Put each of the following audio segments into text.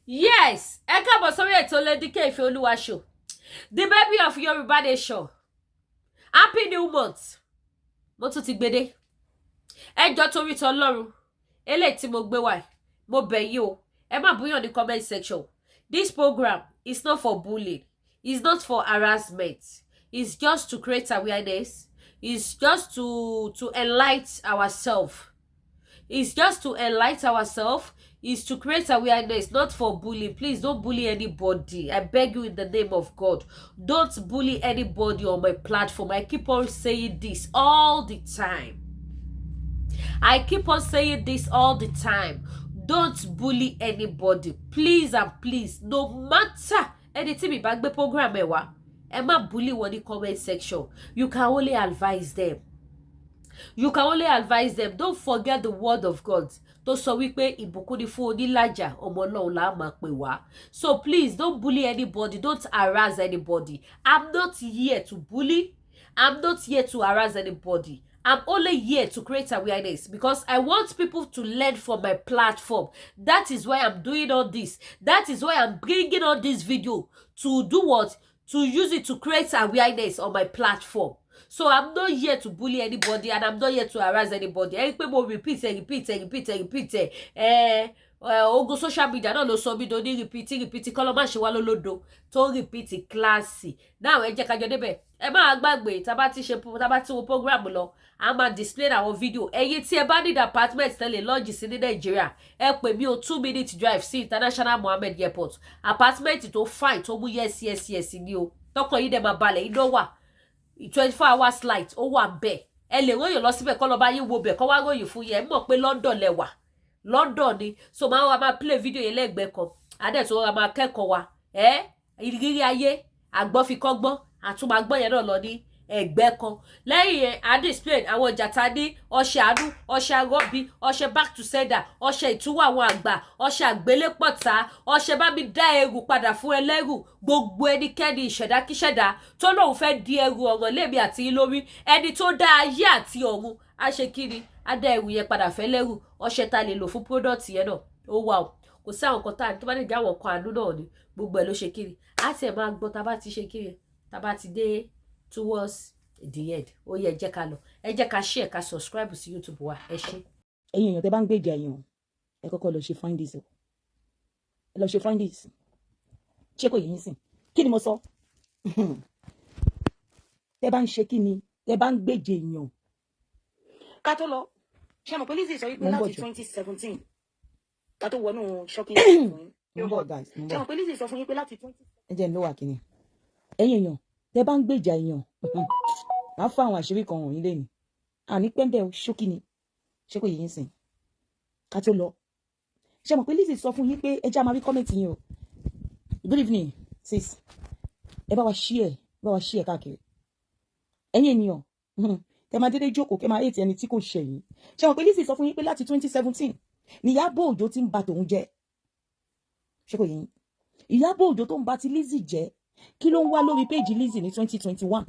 Yes, ẹ káàbọ̀ sórí ètò Lady K Ifeoluwa show. The baby of Yoruba Nation. Happy new month. Mo tún ti gbede. Ẹ jọ̀ọ́ torí t'Ọlọ́run. Eléyìí tí mo gbé wá. Mo bẹ̀ yín o. Ẹ má búyàn ní comment section. This program is not for bullying. It's not for harassment. It's just to create awareness. It's just to enlighten ourselves. It's just to enlighten ourselves. Is to create awareness, not for bullying. Please don't bully anybody. I beg you in the name of God. Don't bully anybody on my platform. I keep on saying this all the time. I keep on saying this all the time. Don't bully anybody. Please and please, no matter anything mi bá gbé program ẹ wá, ẹ má bully wọn ní comment section. You can only advise them. You can only advise them. Don't forget the word of God. Tó sọ wípé ìbùkún ni fún onílàjà, ọmọ Ọlọ́run la máa pè wá. So please don't bully anybody. Don't harass anybody. I'm not here to bully. I'm not here to harass anybody. I'm only here to create awareness because I want people to learn from my platform. That is why I'm doing all this. That is why I'm bringing on this video to do what? To use it to create awareness on my platform. So I'm not here to bully anybody and I'm not here to harass anybody. Ẹ pé mo repeat. Ogun social media náà ló sọ mí do ní repeat kọ́ ló má ṣe wá lólódo tó repeat kíláàsì. Now ẹ jẹ́ ká jọ débẹ̀. Ẹ má gbàgbé tá bá ti wo program lọ. A máa display àwọn video. Ẹ̀yin tí ẹ bá need apartment tẹ́lẹ̀ lodge sí ní Nàìjíríà. Ẹ pè mí o 2-minute drive sí International Mohammed Airport. Apartment tó fine tó mú yes ni o. Tọkàn yín dẹ̀ máa balẹ̀ iná wà. 24 hours light ó wà ńbẹ̀. Ẹ lè ròyìn lọ síbẹ̀ kó lọ bá yín wo bẹ̀ kó wá ròyìn fún yín. Ẹ mọ̀ pé London lẹ wà. London ni. So máa play video yẹn lẹ́gbẹ̀ẹ́ kan. Adé tó máa kẹ́kọ̀ọ́ wa. Ìrírí ayé àgbọ́ fi kọ́gbọ́n àtúmọ̀ àgbọ́n yẹn náà lọ ní ẹgbẹ́ kan. Lẹ́yìn yẹn a display àwọn ọjà tá ní ọṣẹ àánú, ọṣẹ arọ́bí, ọṣẹ back to sender, ọṣẹ ìtúwọ̀ àwọn àgbà, ọṣẹ àgbélépọ̀tà, ọṣẹ bá mi dá ẹrù padà fún ẹlẹ́rù. Gbogbo ẹnikẹ́ni ìṣẹ̀dákíṣẹ̀dá tó lóun fẹ́ di ẹrù ọ̀rọ̀ lémi àti lórí. Ẹni tó dá ayé àti ọ̀run á ṣe kíni á dá ẹrù yẹn padà fẹ́ lẹ́rù. Ọṣẹ ta lè lò fún product yẹn náà ó wà o. Kò sí àwọn kan tá tó bá lè jẹ́ àwọn kan àánú náà ni gbogbo ẹ̀ ló ṣe kíni. Á tiẹ̀ máa gbọ́ tá bá ti ṣe kíni tá bá ti dé towards the end. Ó yẹ jẹ́ ká lọ. Ẹ jẹ́ ká share ká subscribe sí YouTube wa. Ẹ ṣé. Ẹ̀yin èèyàn tẹ́ bá ń gbèjà èèyàn ẹ kọ́kọ́ lọ ṣe find this. Ẹ lọ ṣe find this. Ṣé kò yín sìn? Kí ni mo sọ? Tẹ́ bá ń ṣe kí ni? Tẹ́ bá ń gbèjà èèyàn. Ká tó lọ. Ṣé mo pé Lizzy sọ wípé láti 2017 ká tó wọnú shocking fún yín. Ṣé mo pé Lizzy sọ fún yín pé láti 2017. Ẹ jẹ́ ń lọ wà kíni. Ẹ̀yin èèyàn tẹ́ bá ń gbèjà èèyàn. Máa fún àwọn àṣírí kan wọ̀nyí lẹ́nu. Àní pẹ́ńbẹ́ ṣókí ni. Ṣé kò yín sìn? Ká tó lọ. Ṣé mo pé Lizzy sọ fún yín pé ẹ já máa rí kọ́mẹ̀ntì yín o. Good evening sis. Ẹ bá wa share káàkiri. Ẹ̀yin ènìyàn kẹ́ máa dédé jókòó kẹ́ máa hate ẹni tí kò ṣẹ̀yìn. Ṣé mo pé Lizzy sọ fún yín pé láti 2017 ni Ìyábọ̀ Òjó ti ń ba tòun jẹ́. Ṣé kò yín? Ìyábọ̀ Òjó tó ń ba ti Lizzy jẹ́. Kí ló ń wá lórí péjì Lizzy ní 2021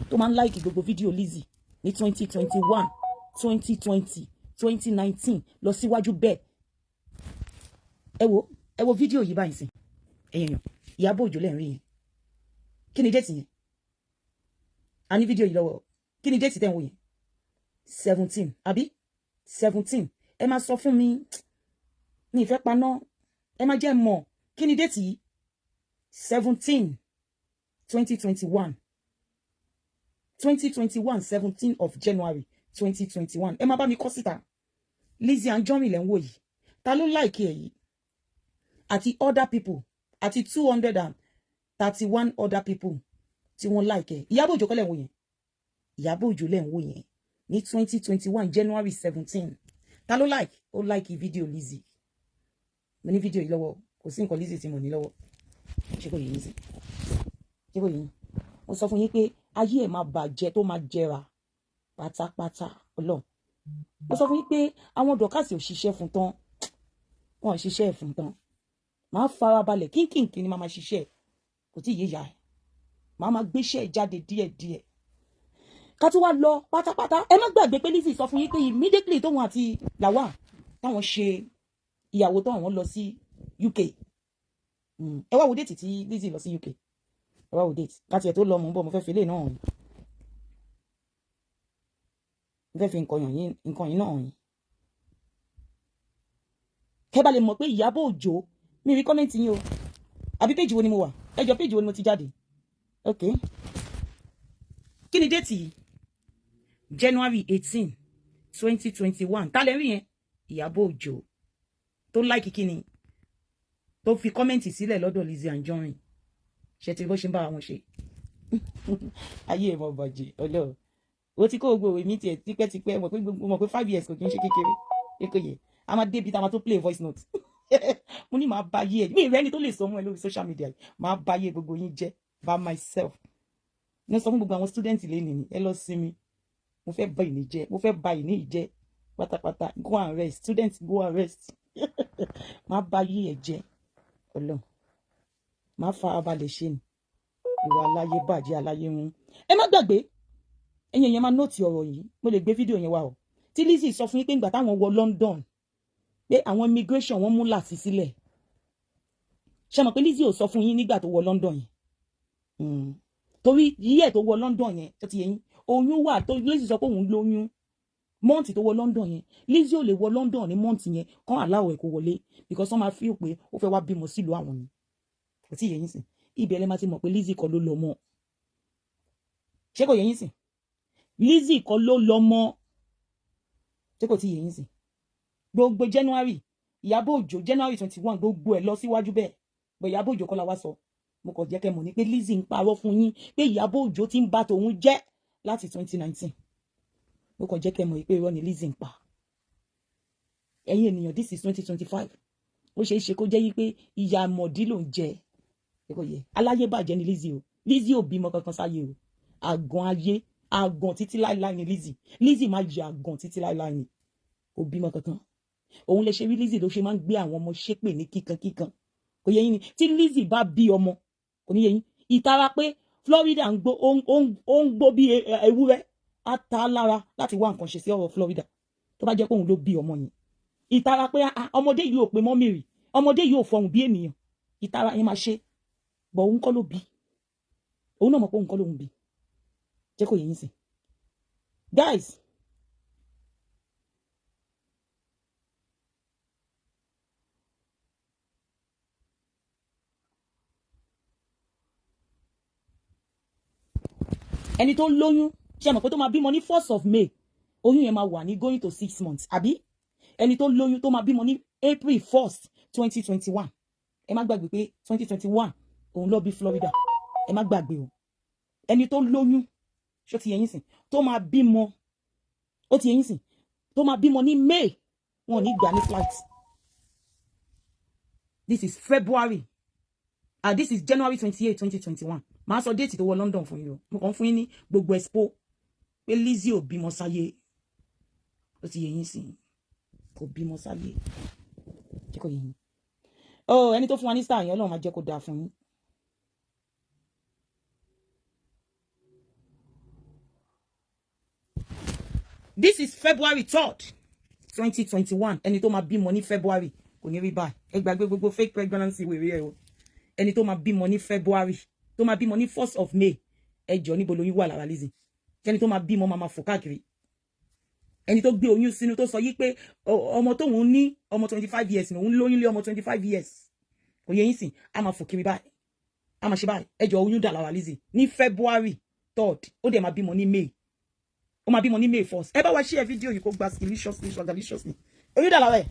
tó máa ń like gbogbo fídíò Lizzy ní 2021 2020 2019 lọ síwájú bẹ́ẹ̀. Ẹ wo fídíò yìí báyìí sìn. Ẹ̀yin èèyàn Ìyábọ̀ Òjó lẹ́ ń rí yẹn. Kí ni déètì yẹn? A ní fídíò yìí lọ́wọ́. Kí ni déètì tẹ́ ń wò yẹn? 17 àbí 17. Ẹ máa sọ fún mi ní ìfẹ́ paná. Ẹ máa jẹ́ mọ̀. Kí ni déètì yìí? 17 2021 17 of January 2021. Ẹ máa bá mi kọ síta. Lizzy Anjorin lẹ́ ń wò yìí. Ta ló like ẹ yìí? Àti other people àti 231 other people tí wọ́n like ẹ. Ìyábọ̀ Òjó kọ́ lẹ́ ń wò yẹn. Ìyábọ̀ Òjó lẹ́ ń wò yẹn ní 2021 January 17. Ta ló like? Ó like fídíò Lizzy. Mo ní fídíò yìí lọ́wọ́. Kò sí nǹkan Lizzy tí mo ní lọ́wọ́. Ṣé kò yín sí? Ṣé kò yín? Mo sọ fún yín pé ayé ẹ̀ máa bàjẹ́ tó máa jẹrà pátápátá Ọlọ́run. Mo sọ fún yín pé àwọn dọ̀kásì ò ṣiṣẹ́ fún tán. Wọ́n ò ṣiṣẹ́ fún tán. Màá farabalẹ̀ kínkìnkín ni màá máa ṣiṣẹ́. Kò tí ì yé ya ẹ̀. Màá máa gbéṣẹ́ jáde díẹ̀díẹ̀. Ká tó wá lọ pátápátá. Ẹ má gbàgbé pé Lizzy sọ fún yín pé immediately tóun àti Lawal táwọn ṣe ìyàwó tó àwọn lọ sí UK. ẹ wá wo déètì tí Lizzy lọ sí UK, ẹ wá wo déètì láti ẹ̀ tó lọ mò ń bọ̀ mo fẹ́ fi ilé náà hàn yín, mo fẹ́ fi nǹkan yín náà hàn yín kẹ́ bá lè mọ̀ pé Ìyábọ̀ Òjó mi rí kọ́mẹ́ǹtì yín o àbí péjì wo ni mo wà ẹjọ́ péjì wo ni mo ti jáde ok kí ni déètì yìí January 18 2021 tá lè rí yẹn Ìyábọ̀ Òjó tó láìkì kíni tó fi kọ́mẹ́ǹtì sílẹ̀ lọ́dọ̀ Lizzy Anjorin ṣe ti bó ṣe ń bá wọn ṣe ayé ẹ̀ mọ̀ bàjẹ́ ọlọ́run ó ti kó gbogbo èmi tiẹ̀ tipẹ́tipẹ́ mọ̀ pé 5 years kò kí ń ṣe kékeré kékeré yẹ a máa débi tá a máa tó play voice note mo ní màá bá yé ẹ mi ìrẹ́ni tó lè sọ mọ́ ẹ lórí social media màá bá yé gbogbo yín jẹ́ by myself ní sọ fún gbogbo àwọn student lẹ́nu ni ẹ lọ sinmi mo fẹ́ bá ìní jẹ́ mo fẹ́ bá ìní jẹ́ pátápátá go and rest student go and rest màá bá yé ẹ jẹ́ ọlọ́run màá fa abalẹ̀ ṣe ni ìwà aláyé bàjẹ́ aláyé run ẹ má gbàgbé ẹ̀yin èèyàn máa nóòtì ọ̀rọ̀ yìí mo lè gbé fídíò yẹn wá o tí Lizzy sọ fún yín pé ìgbà táwọn wọ London pé àwọn immigration wọ́n mú làsí sílẹ̀ ṣe mọ̀ pé Lizzy ò sọ fún yín nígbà tó wọ London yẹn torí yíyẹ tó wọ London yẹn tó ti yẹn oyún wà tó Lizzy sọ pé òun lóyún mọ́ǹtì tó wọ London yẹn Lizzy ò lè wọ London ní mọ́ǹtì yẹn kán aláwọ̀ ẹ̀ kó wọlé because wọ́n máa fi pé ó fẹ́ wá bímọ sílùú àwọn ni kò tí yẹn sìn ibẹ̀ lẹ́ máa ti mọ̀ pé Lizzy kọ́ ló lọ mọ́ ṣé kò yẹn sìn Lizzy kọ́ ló lọ mọ́ ṣé kò tí yẹn sìn gbogbo January Ìyábọ̀ Òjó January 21 gbogbo ẹ̀ lọ síwájú bẹ́ẹ̀ bọ̀ Ìyábọ̀ Òjó kọ́ la wá sọ mo kàn jẹ́ kẹ́ mọ̀ ní pé Lizzy ń parọ́ fún yín pé Ìyábọ̀ Òjó ti ń bà tòun jẹ́ láti 2019 mo kàn jẹ́ kẹ́ mọ̀ pé irọ́ ni Lizzy ń pa ẹ̀yin ènìyàn this is 2025 ó ṣeé ṣe kó jẹ́ yí pé ìyá àmọ̀dí ló ń jẹ ẹ̀kọ́ yẹ aláyé bàjẹ́ ni Lizzy o Lizzy ò bímọ kankan sáyé o àgàn ayé àgàn títí láíláí ni Lizzy máa yẹ àgàn títí láíláí ni ò bímọ kankan òun lè ṣe rí Lizzy ló ṣe máa ń gbé àwọn ọmọ ṣépè ní kíkankíkan kò yẹ yín ni tí Lizzy bá bí ọmọ kò ní yẹ yín ìtara pé Florida ń gbó ó ń gbó bí ewúrẹ́ á ta lára láti wá nǹkan ṣe sí ọ̀rọ̀ Florida tó bá jẹ́ pé òun ló bí ọmọ yẹn ìtara pé ọmọdé yìí ò pé mọ́mì rì ọmọdé yìí ò fọhùn bí ènìyàn ìtara yẹn máa ṣe bọ̀ òun kọ́ ló bí òun náà mọ̀ pé òun kọ́ lóun bí jẹ́ kó yẹ yín sìn guys ẹni tó lóyún ṣe mọ̀ pé tó máa bímọ ní 1st of May oyún yẹn máa wà ní going to 6 months àbí ẹni tó lóyún tó máa bímọ ní April 1st 2021 ẹ má gbàgbé pé 2021 òun ló bí Florida ẹ má gbàgbé o ẹni tó lóyún ṣó ti yẹ yín sìn tó máa bímọ ó ti yẹ yín sìn tó máa bímọ ní May wọn ò ní gbà ní flight this is February this is January 28 2021 màá sọ déètì tó wọ London fún yín o mo kàn fún yín ní gbogbo expo pé Lizzy ò bímọ sáyé ó ti yẹ yín sìn kò bímọ sáyé jẹ́ kó yẹ yín ẹni tó fún wa ní star yẹn Ọlọ́run máa jẹ́ kó dáa fún yín. This is February 3rd 2021 ẹni tó máa bímọ ní February kò ní rí báyìí ẹ gbàgbé gbogbo fake pregnancy wèrè ẹ o ẹni tó máa bímọ ní February tó máa bímọ ní 1st of May ẹ jọ níbo lóyún wà lára Lizzy ẹni tó máa bímọ máa fò káàkiri ẹni tó gbé oyún sínú tó sọ yí pé ọmọ tóun ní ọmọ 25 years ni òun lóyún lé ọmọ 25 years kò yẹ yín sìn a máa fò kiri báyìí a máa ṣe báyìí ẹ jọ oyún dà lára Lizzy ní February 3rd ó dẹ̀ máa bímọ ní May ó máa bímọ ní May 1st ẹ bá wa share fídíò yìí kó gba deliciously oyún dà lára ẹ̀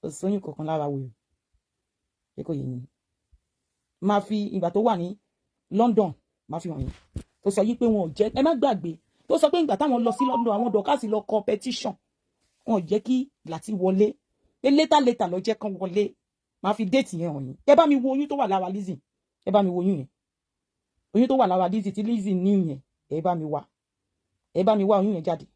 kò sóyún kankan lára wò ẹ kò yẹ yín máa fi ìgbà tó wà ní London máa fi hàn yín tó sọ yí pé wọn ò jẹ́ ẹ má gbàgbé tó sọ pé ìgbà táwọn lọ sí London àwọn dọ̀kásì lọ competition wọn ò jẹ́ kí láti wọlé pé later lọ jẹ́ kán wọlé máa fi déètì yẹn hàn yín ẹ bá mi wo oyún tó wà lára Lizzy ẹ bá mi wo oyún tó wà lára Lizzy tí Lizzy ní yẹn ẹ bá mi wá oyún yẹn jáde.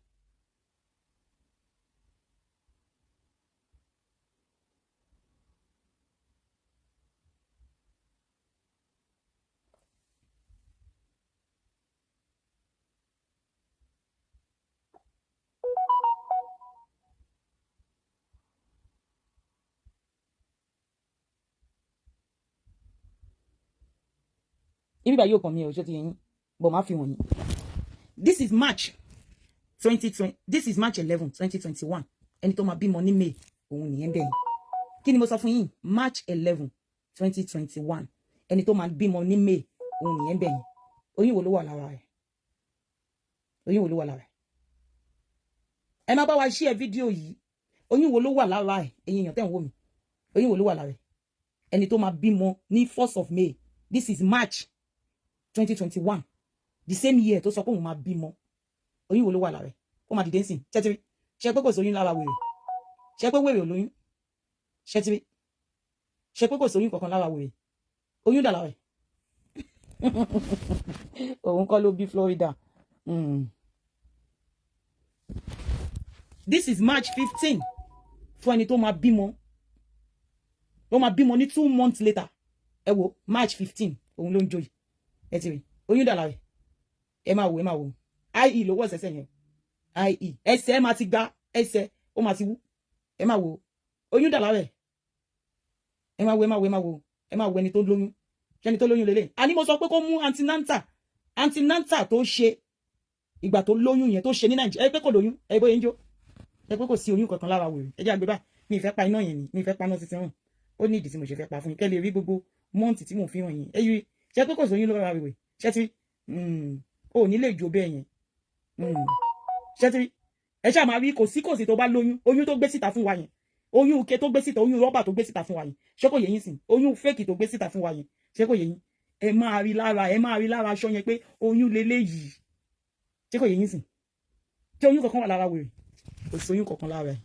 ibi bá yóò kàn mí o ṣó ti yẹn bọ̀ má fi wọ̀nyí. This is March 2020. This is March 11, 2021. Ẹni tó máa bímọ ní May òun nìyẹn bẹ́ẹ̀. Kí ni mo sọ fún yín? March 11, 2021. Ẹni tó máa bímọ ní May òun nìyẹn bẹ́ẹ̀. Oyún wo ló wà lára ẹ̀? Oyún wo ló wà lára ẹ̀? Ẹ má bá wa share fídíò yìí. Oyún wo ló wà lára ẹ̀? Ẹ̀yin èèyàn tẹ́ ń wò mí. Oyún wo ló wà lára ẹ̀? Ẹni tó máa bímọ ní 1st of May. This is March 2021. The same year tó sọ pé òun máa bímọ. Oyún wo ló wà lára ẹ̀? Ó máa dìde ńsìn. Ṣẹ́tìrí. Ṣé pé kò sóyún lára wèrè? Ṣé pé wèrè ò lóyún? Ṣẹ́tìrí. Ṣé pé kò sóyún kankan lára wèrè? Oyún dà lára ẹ̀. Òun kọ́ ló bí Florida. This is March 15. Fún ẹni tó máa bímọ. Ó máa bímọ ní 2 months later. Ẹ wo March 15. Òun ló ń jó yìí. Ẹ ti rí. Oyún dà lára ẹ̀. Ẹ máa wò. IE ló wọ́ ẹsẹ̀ yẹn. IE. Ẹsẹ̀ máa ti gba ẹsẹ̀. Ó máa ti wú. Ẹ máa wò. Oyún dà lára ẹ̀. Ẹ máa wò. Ẹ máa wò ẹni tó lóyún. Ṣẹ́ni tó lóyún lélẹ̀. Àní mo sọ pé kó mú antinanta tó ṣe ìgbà tó lóyún yẹn tó ṣe ní Nàìjíríà. Ẹ pé kò lóyún. Ẹ bóyá ń jó. Ẹ pé kò sí oyún kankan lára wèrè. Ẹ jẹ́ àgbẹ̀ bá. Mi fẹ́ pa iná yẹn ni. Mi fẹ́ pa iná títí hàn. Ó ní ìdí tí mo ṣe fẹ́ pa fún yín. Kẹ́ lè rí gbogbo mọ́ǹtì tí mo fi hàn yín. Ẹ yí. Ṣé pé kò sí oyún lára wèrè? Ṣé ti ó ní lè jó bẹ́ẹ̀ yẹn. Ṣé ti ẹ ṣáà máa rí kò sí tó bá lóyún. Oyún tó gbé síta fún wa yẹn. Oyún uke tó gbé síta, oyún rọ́bà tó gbé síta fún wa yẹn. Ṣé kò yé yín sìn? Oyún fake tó gbé síta fún wa yẹn. Ṣé kò yé yín? Ẹ máa rí lára aṣọ yẹn pé oyún leléyìí. Ṣé kò yé yín sìn? Tí oyún kankan wà lára wèrè. Kò sí oyún kankan lára ẹ̀.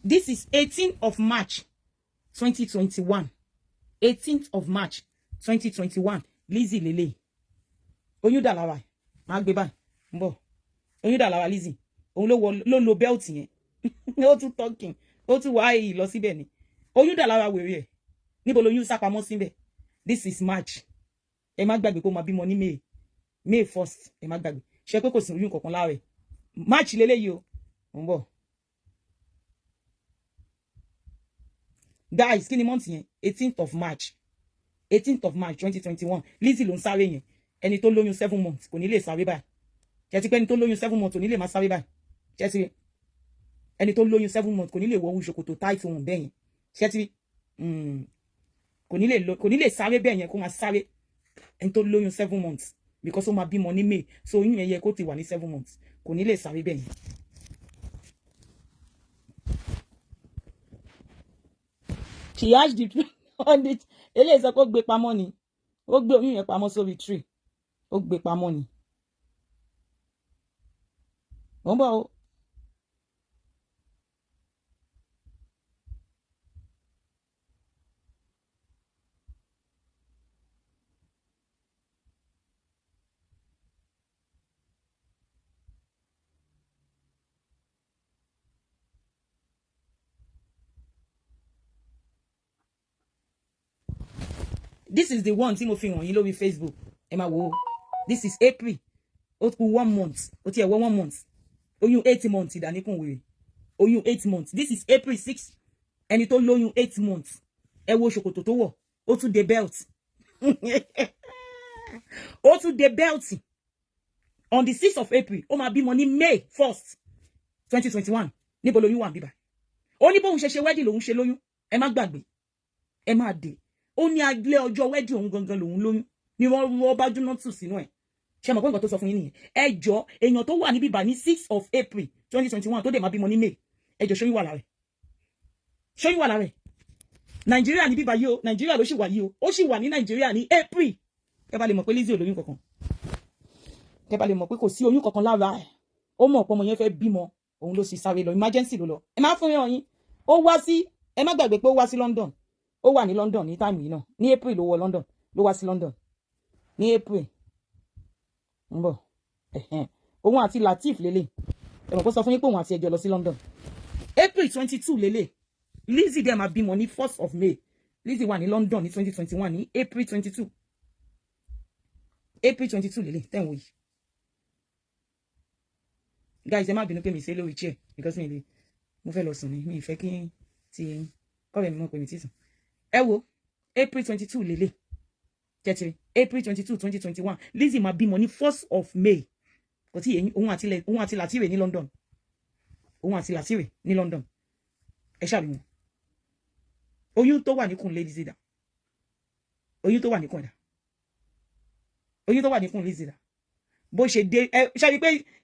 This is 18th of March 2021. 18th of March 2021. Lizzy lele. Oyún dà lára ẹ̀. Má gbé báyìí. Ń bọ̀. Oyún dà lára Lizzy. Òun ló lo belt yẹn. Ó tún talking. Ó tún wá èyí lọ síbẹ̀ ni. Oyún dà lára wèrè ẹ̀. Níbo lóyún sá pamọ́ síbẹ̀? This is March. Ẹ má gbàgbé kó máa bímọ ní May 1st. Ẹ má gbàgbé. Ṣé pé kò sí oyún kankan lára ẹ̀. March lélẹ́yìí o. Ń bọ̀. Guys, kí ni month yẹn? 18th of March. 18th of March 2021. Lizzy ló ń sáré yẹn. Ẹni tó lóyún 7 months kò ní lè sáré báyìí. Ṣé ti pé ẹni tó lóyún 7 months kò ní lè máa sáré báyìí. Ṣé ti ẹni tó lóyún 7 months kò ní lè wọ ṣòkòtò tight ohun bẹ́ẹ̀ yẹn. Ṣé ti kò ní lè sáré bẹ́ẹ̀ yẹn kó máa sáré. Ẹni tó lóyún 7 months because ó máa bímọ ní May. So oyún yẹn yẹ kó ti wà ní 7 months. Kò ní lè sáré bẹ́ẹ̀ yẹn. She has the tree on it. Eléyìí sọ pé ó gbé pamọ́ ni. Ó gbé oyún yẹn pamọ́ sórí tree. Ó gbé pamọ́ ni. Wọ́n bọ̀ o. This is the one tí mo fi hàn yín lórí Facebook. Ẹ máa wò ó. This is April. Ó kù 1 month. Ó ti ẹ̀ wọ 1 month. Oyún 8 months ìdáníkùn wèrè. Oyún 8 months. This is April 6. Ẹni tó lóyún 8 months. Ẹ wo ṣòkòtò tó wọ̀. Ó tún de belt. Ó tún de belt. On the 6th of April. Ó máa bímọ ní May 1st, 2021. Níbo lóyún wà bíbá. Ó ní bóun ṣe wedding lòun ṣe lóyún. Ẹ má gbàgbé. Ẹ má dé. Ó ní alẹ́ ọjọ́ wedding òun gangan lòun lóyún. Ni wọ́n bá jóná tù sínú ẹ̀. Ṣé mọ̀ pé nǹkan tó sọ fún yín nìyẹn. Ẹ jọ̀ọ́ èèyàn tó wà níbí bá ní 6th of April 2021 tó dẹ̀ máa bímọ ní May. Ẹ jọ̀ọ́ ṣóyún wà lára ẹ̀. Ṣóyún wà lára ẹ̀. Nàìjíríà ní bíbá yìí o. Nàìjíríà ló sì wà yìí o. Ó sì wà ní Nàìjíríà ní April. Ẹ bá lè mọ̀ pé Lizzy ò lóyún kankan. Ẹ bá lè mọ̀ pé kò sí oyún kankan lára ẹ̀. Ó mọ̀ pé ọmọ yẹn fẹ́ bímọ. Òun ló sì sáré lọ. Emergency ló lọ. Ẹ má fún yín. Ó wá sí, ẹ má gbàgbé pé ó wá sí London. Ó wà ní London ní time yìí náà. Ní April ló wọ London. Ló wá sí London. Ní April. Ń bọ̀. Òun àti Lateef lélẹ̀. Ẹ mọ̀ pé sọ fún yín pé òun àti ẹjọ́ lọ sí London. April 22 lélẹ̀. Lizzy dẹ̀ máa bímọ ní 1st of May. Lizzy wà ní London ní 2021 ní April 22. April 22 lélẹ̀. Tẹ́ ń wò yìí. guys ẹ má bínú pé mi ṣe lórí chair because mo fẹ́ lọ sùn ni mi fẹ́ kí ti kọ́rẹ́ mi mọ̀ pé mi ti sùn. Ẹ wo April 22 lélẹ̀ jẹ́tìrì April 22 2021 Lizzy máa bímọ ní 1st of May kò tí yẹn òun àti Latire ní London òun àti Latire ní London ẹ ṣàbí wọn oyún tó wà níkùn Lizzy dà oyún tó wà níkùn ẹ̀dá oyún tó wà níkùn Lizzy dà bó ṣe dé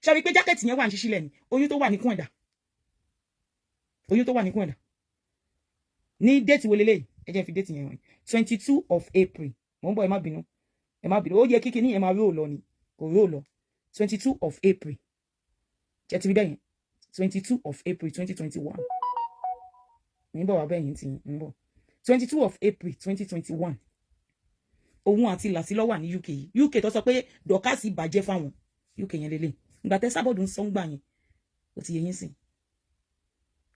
ṣàbí pé jákẹ́tì yẹn wà ní ṣíṣílẹ̀ ni oyún tó wà níkùn ẹ̀dá oyún tó wà níkùn ẹ̀dá ní déètì wo lélẹ́yìí ẹ jẹ́ fi déètì yẹn wọ̀nyí 22 of April mo ń bọ̀ ẹ má bínú ó yẹ kíkí ní ẹ máa rí ò lọ ni kò rí ò lọ 22 of April jẹ́ ti rí bẹ́yẹn 22 of April 2021 ní bọ̀ wá bẹ́yẹn ti ń bọ̀ 22 of April 2021 òun àti Làsílọ́ wà ní UK tó sọ pé dọ̀kásì bàjẹ́ fáwọn UK yẹn lélẹ̀ ìgbà tẹ́ sábọ̀dù ń sọ ń gbà yẹn ó ti yẹ yín sìn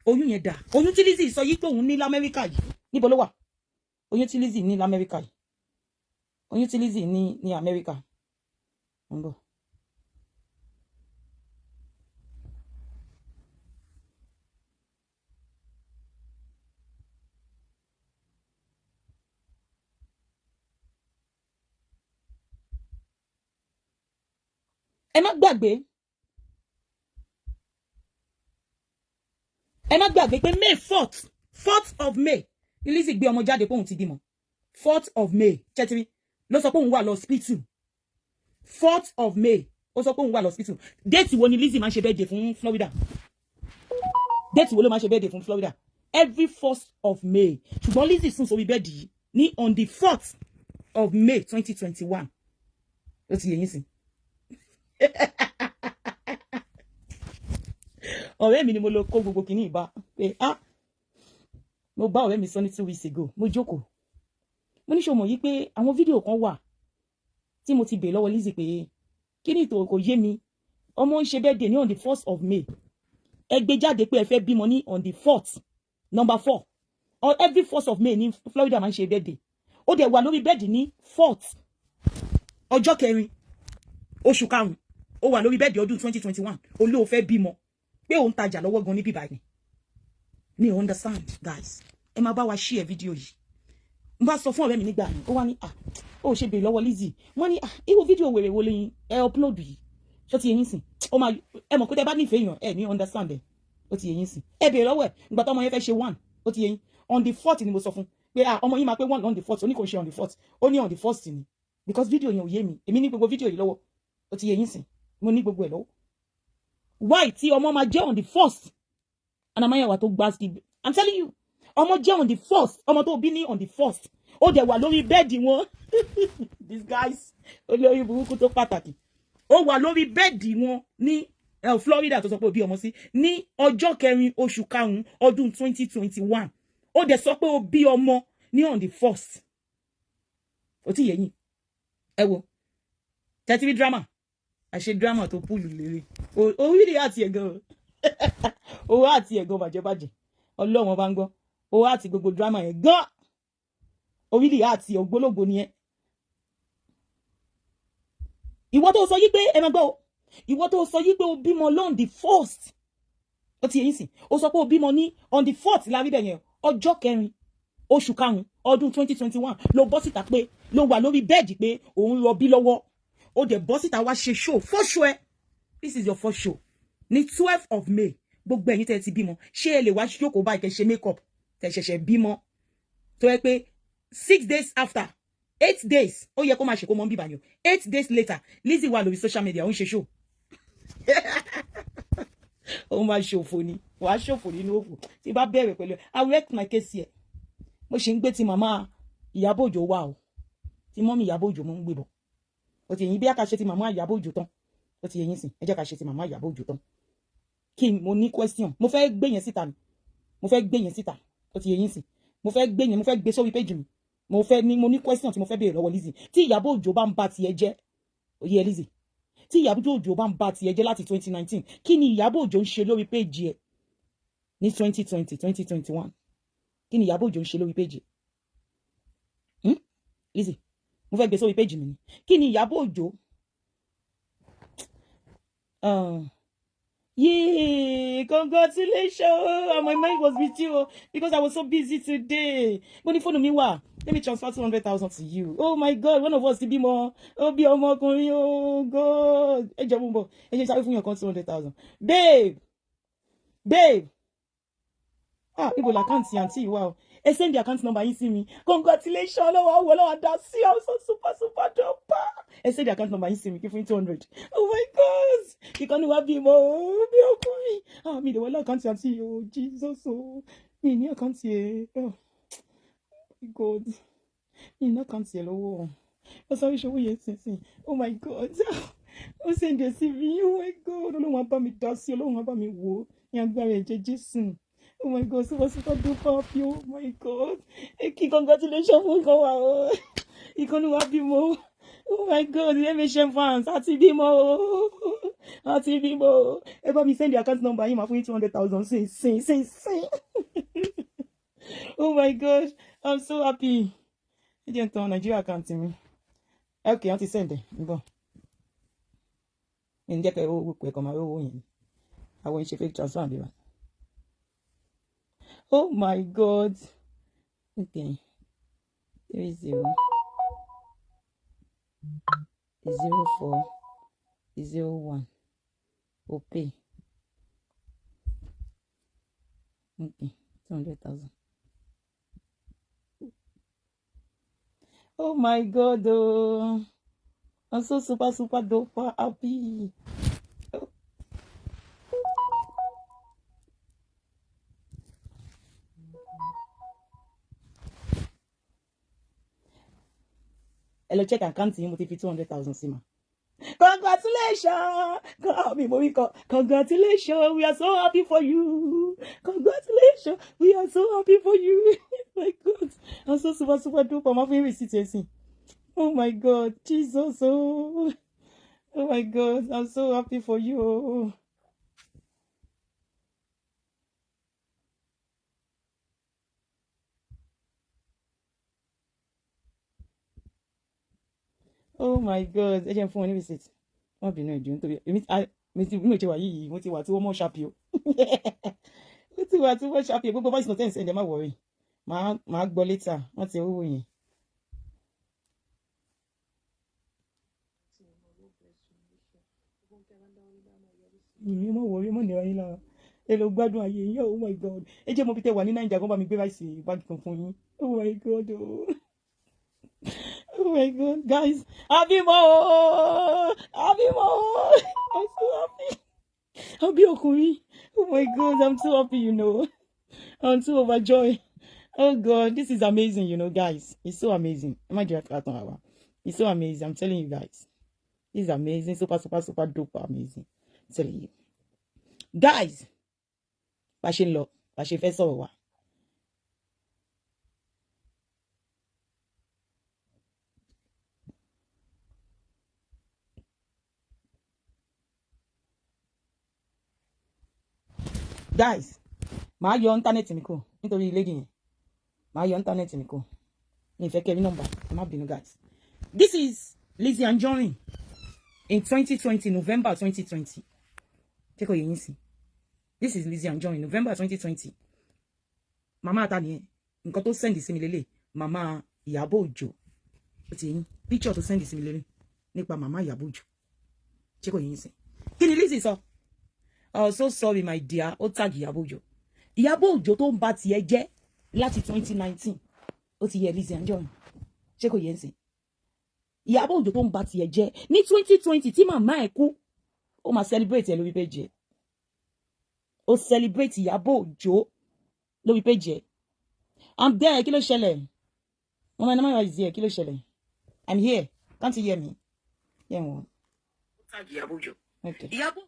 oyún yẹn dà oyún tí Lizzy sọ yí pé òun ní l'Amẹ́ríkà yìí níbo ló wà oyún tí Lizzy ní l'Amẹ́ríkà yìí oyún tí Lizzy ní Amẹ́ríkà ń bọ̀. ẹ má gbàgbé pé May 4th of May ni Lizzy gbé ọmọ jáde pé òun ti bímọ 4th of May chetiri ló sọ pé òun wà lọ hospital 4th of May ó sọ pé òun wà lọ hospital déètì wo ni Lizzy máa ń ṣe birthday fún Florida déètì wo ló máa ń ṣe birthday fún Florida every 1st of May ṣùgbọ́n Lizzy sùn sórí bẹ́ẹ̀dì yìí ní on the 4th of May 2021 ó ti yẹ yín sìn ọ̀rẹ́ mi ni mo lọ kó gbogbo kìíní ìbá pé mo bá ọ̀rẹ́ mi sọ ní 2 weeks ago mo jókòó mo ní ṣe mọ̀ yí pé àwọn fídíò kan wà tí mo ti bèè lọ́wọ́ Lizzy pé kí ni ìtò kò yé mi ọmọ ń ṣe birthday ní on the 1st of May ẹ gbé jáde pé ẹ fẹ́ bímọ ní on the 4th number 4 on every 1st of May ní Florida máa ń ṣe birthday ó dẹ̀ wà lórí bẹ́ẹ̀dì ní 4th ọjọ́ kẹrin oṣù karùn-ún ó wà lórí bẹ́ẹ̀dì ọdún 2021 olóò fẹ́ bímọ pé òun tajà lọ́wọ́ gan ní bíbá ni mi ò understand guys ẹ máa bá wa share fídíò yìí n bá sọ fún ọ̀rẹ́ mi nígbà yẹn ó wá ní ó ṣe bèèrè lọ́wọ́ Lizzy wọ́n ní irú fídíò wèrè wo lẹ́yìn ẹ upload yìí ṣó ti yẹ yín sìn ó máa ẹ mọ̀ pé tẹ́ bá nífẹ̀ẹ́ èèyàn ẹ ní understand ẹ ó ti yẹ yín sìn ẹ bèèrè lọ́wọ́ ẹ ìgbà tó ọmọ yẹn fẹ́ ṣe 1 ó ti yẹ yín on the 4th ni mo sọ fún pé ọmọ yín máa pé 1 on the 4th ó ní kò ṣe on the 4th ó ní on the 1st ni because fídíò yẹn ò yé mi èmi ní gbogbo fídíò yìí lọ́wọ́ ó ti yẹ yín sìn mo ní gbogbo ẹ̀ lọ́wọ́ why tí ọmọ máa jẹ́ on the 1st anamáyàwá tó gbá sí I'm telling you ọmọ jẹ́ on the 1st ọmọ tó bí ní on the 1st ó dẹ̀ wà lórí bẹ́ẹ̀dì wọn these guys olórí burúkú tó pàtàkì ó wà lórí bẹ́ẹ̀dì wọn ní Florida tó sọ pé ó bí ọmọ sí ní ọjọ́ kẹrin oṣù karùn-ún ọdún 2021 ó dẹ̀ sọ pé ó bí ọmọ ní on the 1st ó ti yẹ yín ẹ wo tẹ́tí drama àṣẹ drama tó púlù lérè orílẹ̀ àti ẹ̀gàn owó àti ẹ̀gàn bàjẹ́bàjẹ́ ọlọ́run bá ń gbọ́ owó àti gbogbo drama yẹn gan orílẹ̀ àti ògbólógbò ni ẹ ìwọ tó sọ yí pé ẹ máa gbọ́ ìwọ tó sọ yí pé o bímọ on the 1st ó ti yẹ yín sìn ó sọ pé o bímọ ní on the 4th lárí bẹ̀ yẹn ọjọ́ kẹrin oṣù karùn-ún ọdún 2021 ló bọ́ síta pé ló wà lórí bẹ́ẹ̀dì pé òun rọbí lọ́wọ́ ó dẹ̀ bọ́ síta wá ṣe show first show ẹ this is your first show ní 12th of May gbogbo ẹ̀yin tẹ́ ti bímọ ṣé ẹ lè wá jókòó báyìí kẹ́ ṣe make up tẹ́ ṣẹ̀ṣẹ̀ bímọ tó yẹ pé 6 days after 8 days ó yẹ kó máa ṣe kó mọ́ bíbá yàn 8 days later Lizzy wà lórí social media ó ń ṣe show ó máa ṣòfò ni wàá ṣòfò nínú òfò tí bá bẹ̀rẹ̀ pẹ̀lú I wreck my case here mo ṣe ń gbé ti màmá Ìyábọ̀ Òjó wà o tí mọ́mí Ìyábọ̀ Òjó mo ń gbé bọ̀ ó ti yẹn bí a ká ṣe ti màmá Ìyábọ̀ Òjó tán ó ti yẹn sìn ẹ jẹ́ ká ṣe ti màmá Ìyábọ̀ Òjó tán kí mo ní question mo fẹ́ gbé yẹn síta ni mo fẹ́ gbé yẹn síta ó ti yẹn sìn mo fẹ́ gbé yẹn mo fẹ́ gbé sórí page mi mo ní question tí mo fẹ́ béèrè lọ́wọ́ Lizzy tí Ìyábọ̀ Òjó bá ń bá tiẹ̀ jẹ́ oyè Lizzy tí Ìyábọ̀ Òjó bá ń bá tiẹ̀ jẹ́ láti 2019 kí ni Ìyábọ̀ Òjó ń ṣe lórí page ẹ̀ ní 2020 2021 kí ni Ìyábọ̀ Òjó ń ṣe lórí page ẹ̀ Lizzy mo fẹ́ gbé sórí page mi ni kí ni Ìyábọ̀ Òjó Yay! Congratulations! My mind was with you because I was so busy today. When the phone me wa, let me transfer 200,000 to you. Oh my God! One of us to be more. Oh, be more. Oh God! Hey, Jabumbo. Hey, just have your account 200,000. Babe. Ah, people account see auntie. Wow. Hey, send the account number. You see me. Congratulations! Oh, well, that's I'm so super duper. Hey, send the account number. You see me. Give me 200. Oh my God! You can't have him. Oh, be okay. Ah, me the well account see. Oh Jesus! Oh, me ni account see. Oh my God! Me no account see. Oh, oh sorry, show you see. Oh my God! Oh, send the CV. Oh my God! Ọlọ́run á bá mi dá sí. Ọlọ́run á bá mi wò. Ní agbára ẹ̀jẹ̀ Jésù. Oh my God, super duper happy. Oh my God. Congratulations for Go. You can happy more. Oh my God, the MHM fans. Ati bimo. Ati bimo. Ever me send the account number him for 200,000. Say. Oh my God. I'm so happy. I didn't turn Nigeria account to me. Okay, Auntie send it. Go. And get a quick on my own. I want you to fake transfer. Oh my God. Okay. 300401. Okay. Okay. 200,000. Oh my God. Oh. I'm so super duper happy. Oh. Hello, check account you multi 200,000 Sima. Congratulations! Congratulations! We are so happy for you. Congratulations! We are so happy for you. My God, I'm so super duper. I'm having receipt. Oh my God, Jesus! Oh my God, I'm so happy for you. Oh my God, ẹ jẹ́ fún wọn ní receipt. Wọ́n bínú ìdí nítorí mi ti wà yìí, mo ti wà tí wọ́n mọ̀ ṣàpì o. Mo ti wà tí wọ́n ṣàpì gbogbo voice note ẹ̀ ǹdẹ̀ má worry. Màá gbọ́ later, wọ́n ti owó yẹn. Ìyẹn mọ̀ worry mọ̀ ní ayé lára. Ẹ lọ gbádùn ayé yín. Oh my God. Ẹ jẹ́ mo bí tẹ wà ní Nàìjíríà kan bá mi gbé ráìsì báàgì kan fún yín. Oh my God. Oh my God, guys. Happy more. I'm so happy. Happy Okuri. Oh my God, I'm so happy, I'm so overjoyed. Oh God, this is amazing, guys. It's so amazing. It's so amazing. I'm telling you guys. This is amazing. Super duper amazing. I'm telling you. Guys, Bashin fẹ́ sọ̀rọ̀ wa. Guys, màá yọ internet mi kò nítorí lady yẹn. Màá yọ internet mi kò. Mi fẹ́ kẹ́ rí number. Ẹ má bínú, guys. This is Lizzy Anjorin in 2020, November 2020. Take o yin si. This is Lizzy Anjorin, November 2020. Mama Atani, nǹkan tó send sí mi lélẹ̀. Mama Ìyábọ̀ Òjó. Ó ti yín. Picture tó send sí mi lélẹ̀ nípa Mama Ìyábọ̀ Òjó. Take o yin si. Kí ni Lizzy sọ? Oh, so sorry, my dear. Ó tag Ìyábọ̀ Òjó. Ìyábọ̀ Òjó tó ń bá tiẹ̀ jẹ́ láti 2019. Ó ti yẹ Lizzy Anjorin. Ṣé kò yẹ ń sìn? Ìyábọ̀ Òjó tó ń bá tiẹ̀ jẹ́ ní 2020 tí màmá ẹ̀ kú. Ó máa celebrate ẹ̀ lórí page ẹ̀. Ó celebrate Ìyábọ̀ Òjó lórí page ẹ̀. I'm there. Kí ló ṣẹlẹ̀? Mama Nama is here. Kí ló ṣẹlẹ̀? I'm here. Can't you hear me? Yeah, one. Tag Ìyábọ̀ Òjó. Okay. Ìyábọ̀.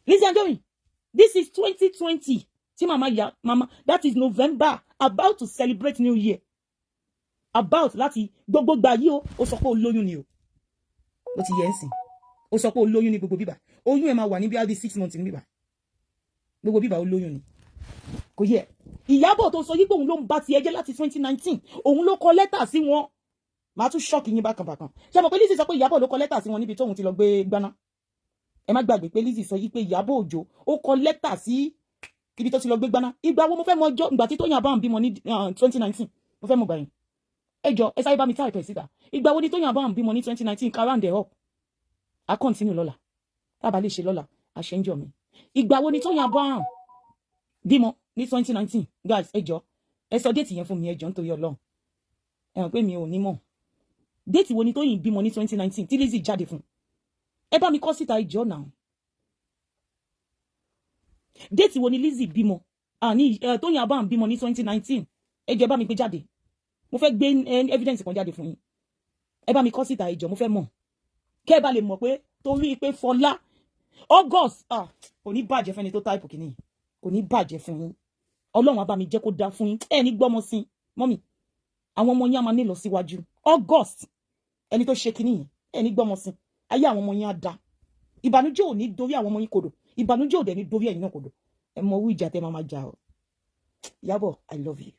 Lizzy Anjorin, this is 2020. See, mama, that is November, about to celebrate New Year. About láti gbogbo gba yìí ó sọ pé ó lóyún ni o. Ó ti yẹ ń sìn. Ó sọ pé ó lóyún ní gbogbo bíbà. Oyún ẹ̀ máa wà ní bí 6 months ní bíbà. Gbogbo bíbà ó lóyún ni. Kò yẹ. Ìyábọ̀ tó sọ yí pé òun ló ń bá ti ẹjẹ́ láti 2019. Òun ló kọ lẹ́tà sí wọn. Màá tún shock yín bákan. Ṣé mo pé Lizzy sọ pé Ìyábọ̀ ló kọ lẹ́tà sí wọn níbi tóun ti lọ gbé gbaná. ẹ má gbàgbé pé Lizzy sọ yí pé Ìyábọ̀ Òjó ó kọ lẹ́tà sí ibi tó ti lọ gbé gbaná. Ìgbà wo mo fẹ́ mọ ọjọ́ ìgbà tí Tóyìn Abraham bímọ ní 2019 mo fẹ́ mọ gbà yín. Ẹ jọ̀ọ́ ẹ sáré bá mi type ẹ̀ síta. Ìgbà wo ni Tóyìn Abraham bímọ ní 2019 ká round it up. A continue lọ́la. Tá bá lè ṣe lọ́la, a ṣe ń jọ mi. Ìgbà wo ni Tóyìn Abraham bímọ ní 2019 guys ẹ jọ̀ọ́ ẹ sọ date yẹn fún mi ẹ jọ̀ọ́ nítorí Ọlọ́run. Ẹ hàn pé mi ò ní mọ̀. Date wo ni Tóyìn bímọ ní 2019 tí Lizzy jáde fún. Ẹ bá mi kọ síta ẹ jọ̀ọ́ now. Date wo ni Lizzy bímọ ní Tóyìn Abraham bímọ ní 2019 ẹ jọ̀ọ́ ẹ bá mi gbé jáde. Mo fẹ́ gbé evidence kan jáde fún yín. Ẹ bá mi kọ síta ẹ jọ̀ọ́ mo fẹ́ mọ̀. Kẹ́ bá lè mọ̀ pé torí pé Fọlá August kò ní bàjẹ́ fẹ́ni tó type kìíní. Kò ní bàjẹ́ fún yín. Ọlọ́run á bá mi jẹ́ kó dá fún yín. Ẹ ní gbọ́mọ sí mọ́mì. Àwọn ọmọ yín á máa ní lọ síwájú. August ẹni tó ṣe kìíní yẹn ẹ ní gbọ́mọ sí. Ayé àwọn ọmọ yín á dá. Ìbànújẹ́ ò ní dorí àwọn ọmọ yín kodò. Ìbànújẹ́ ò dẹ̀ ní dorí ẹ̀yin náà kodò. Ẹ mọ owó ìjà tẹ́ máa jà o. Ìyábọ̀, I love you.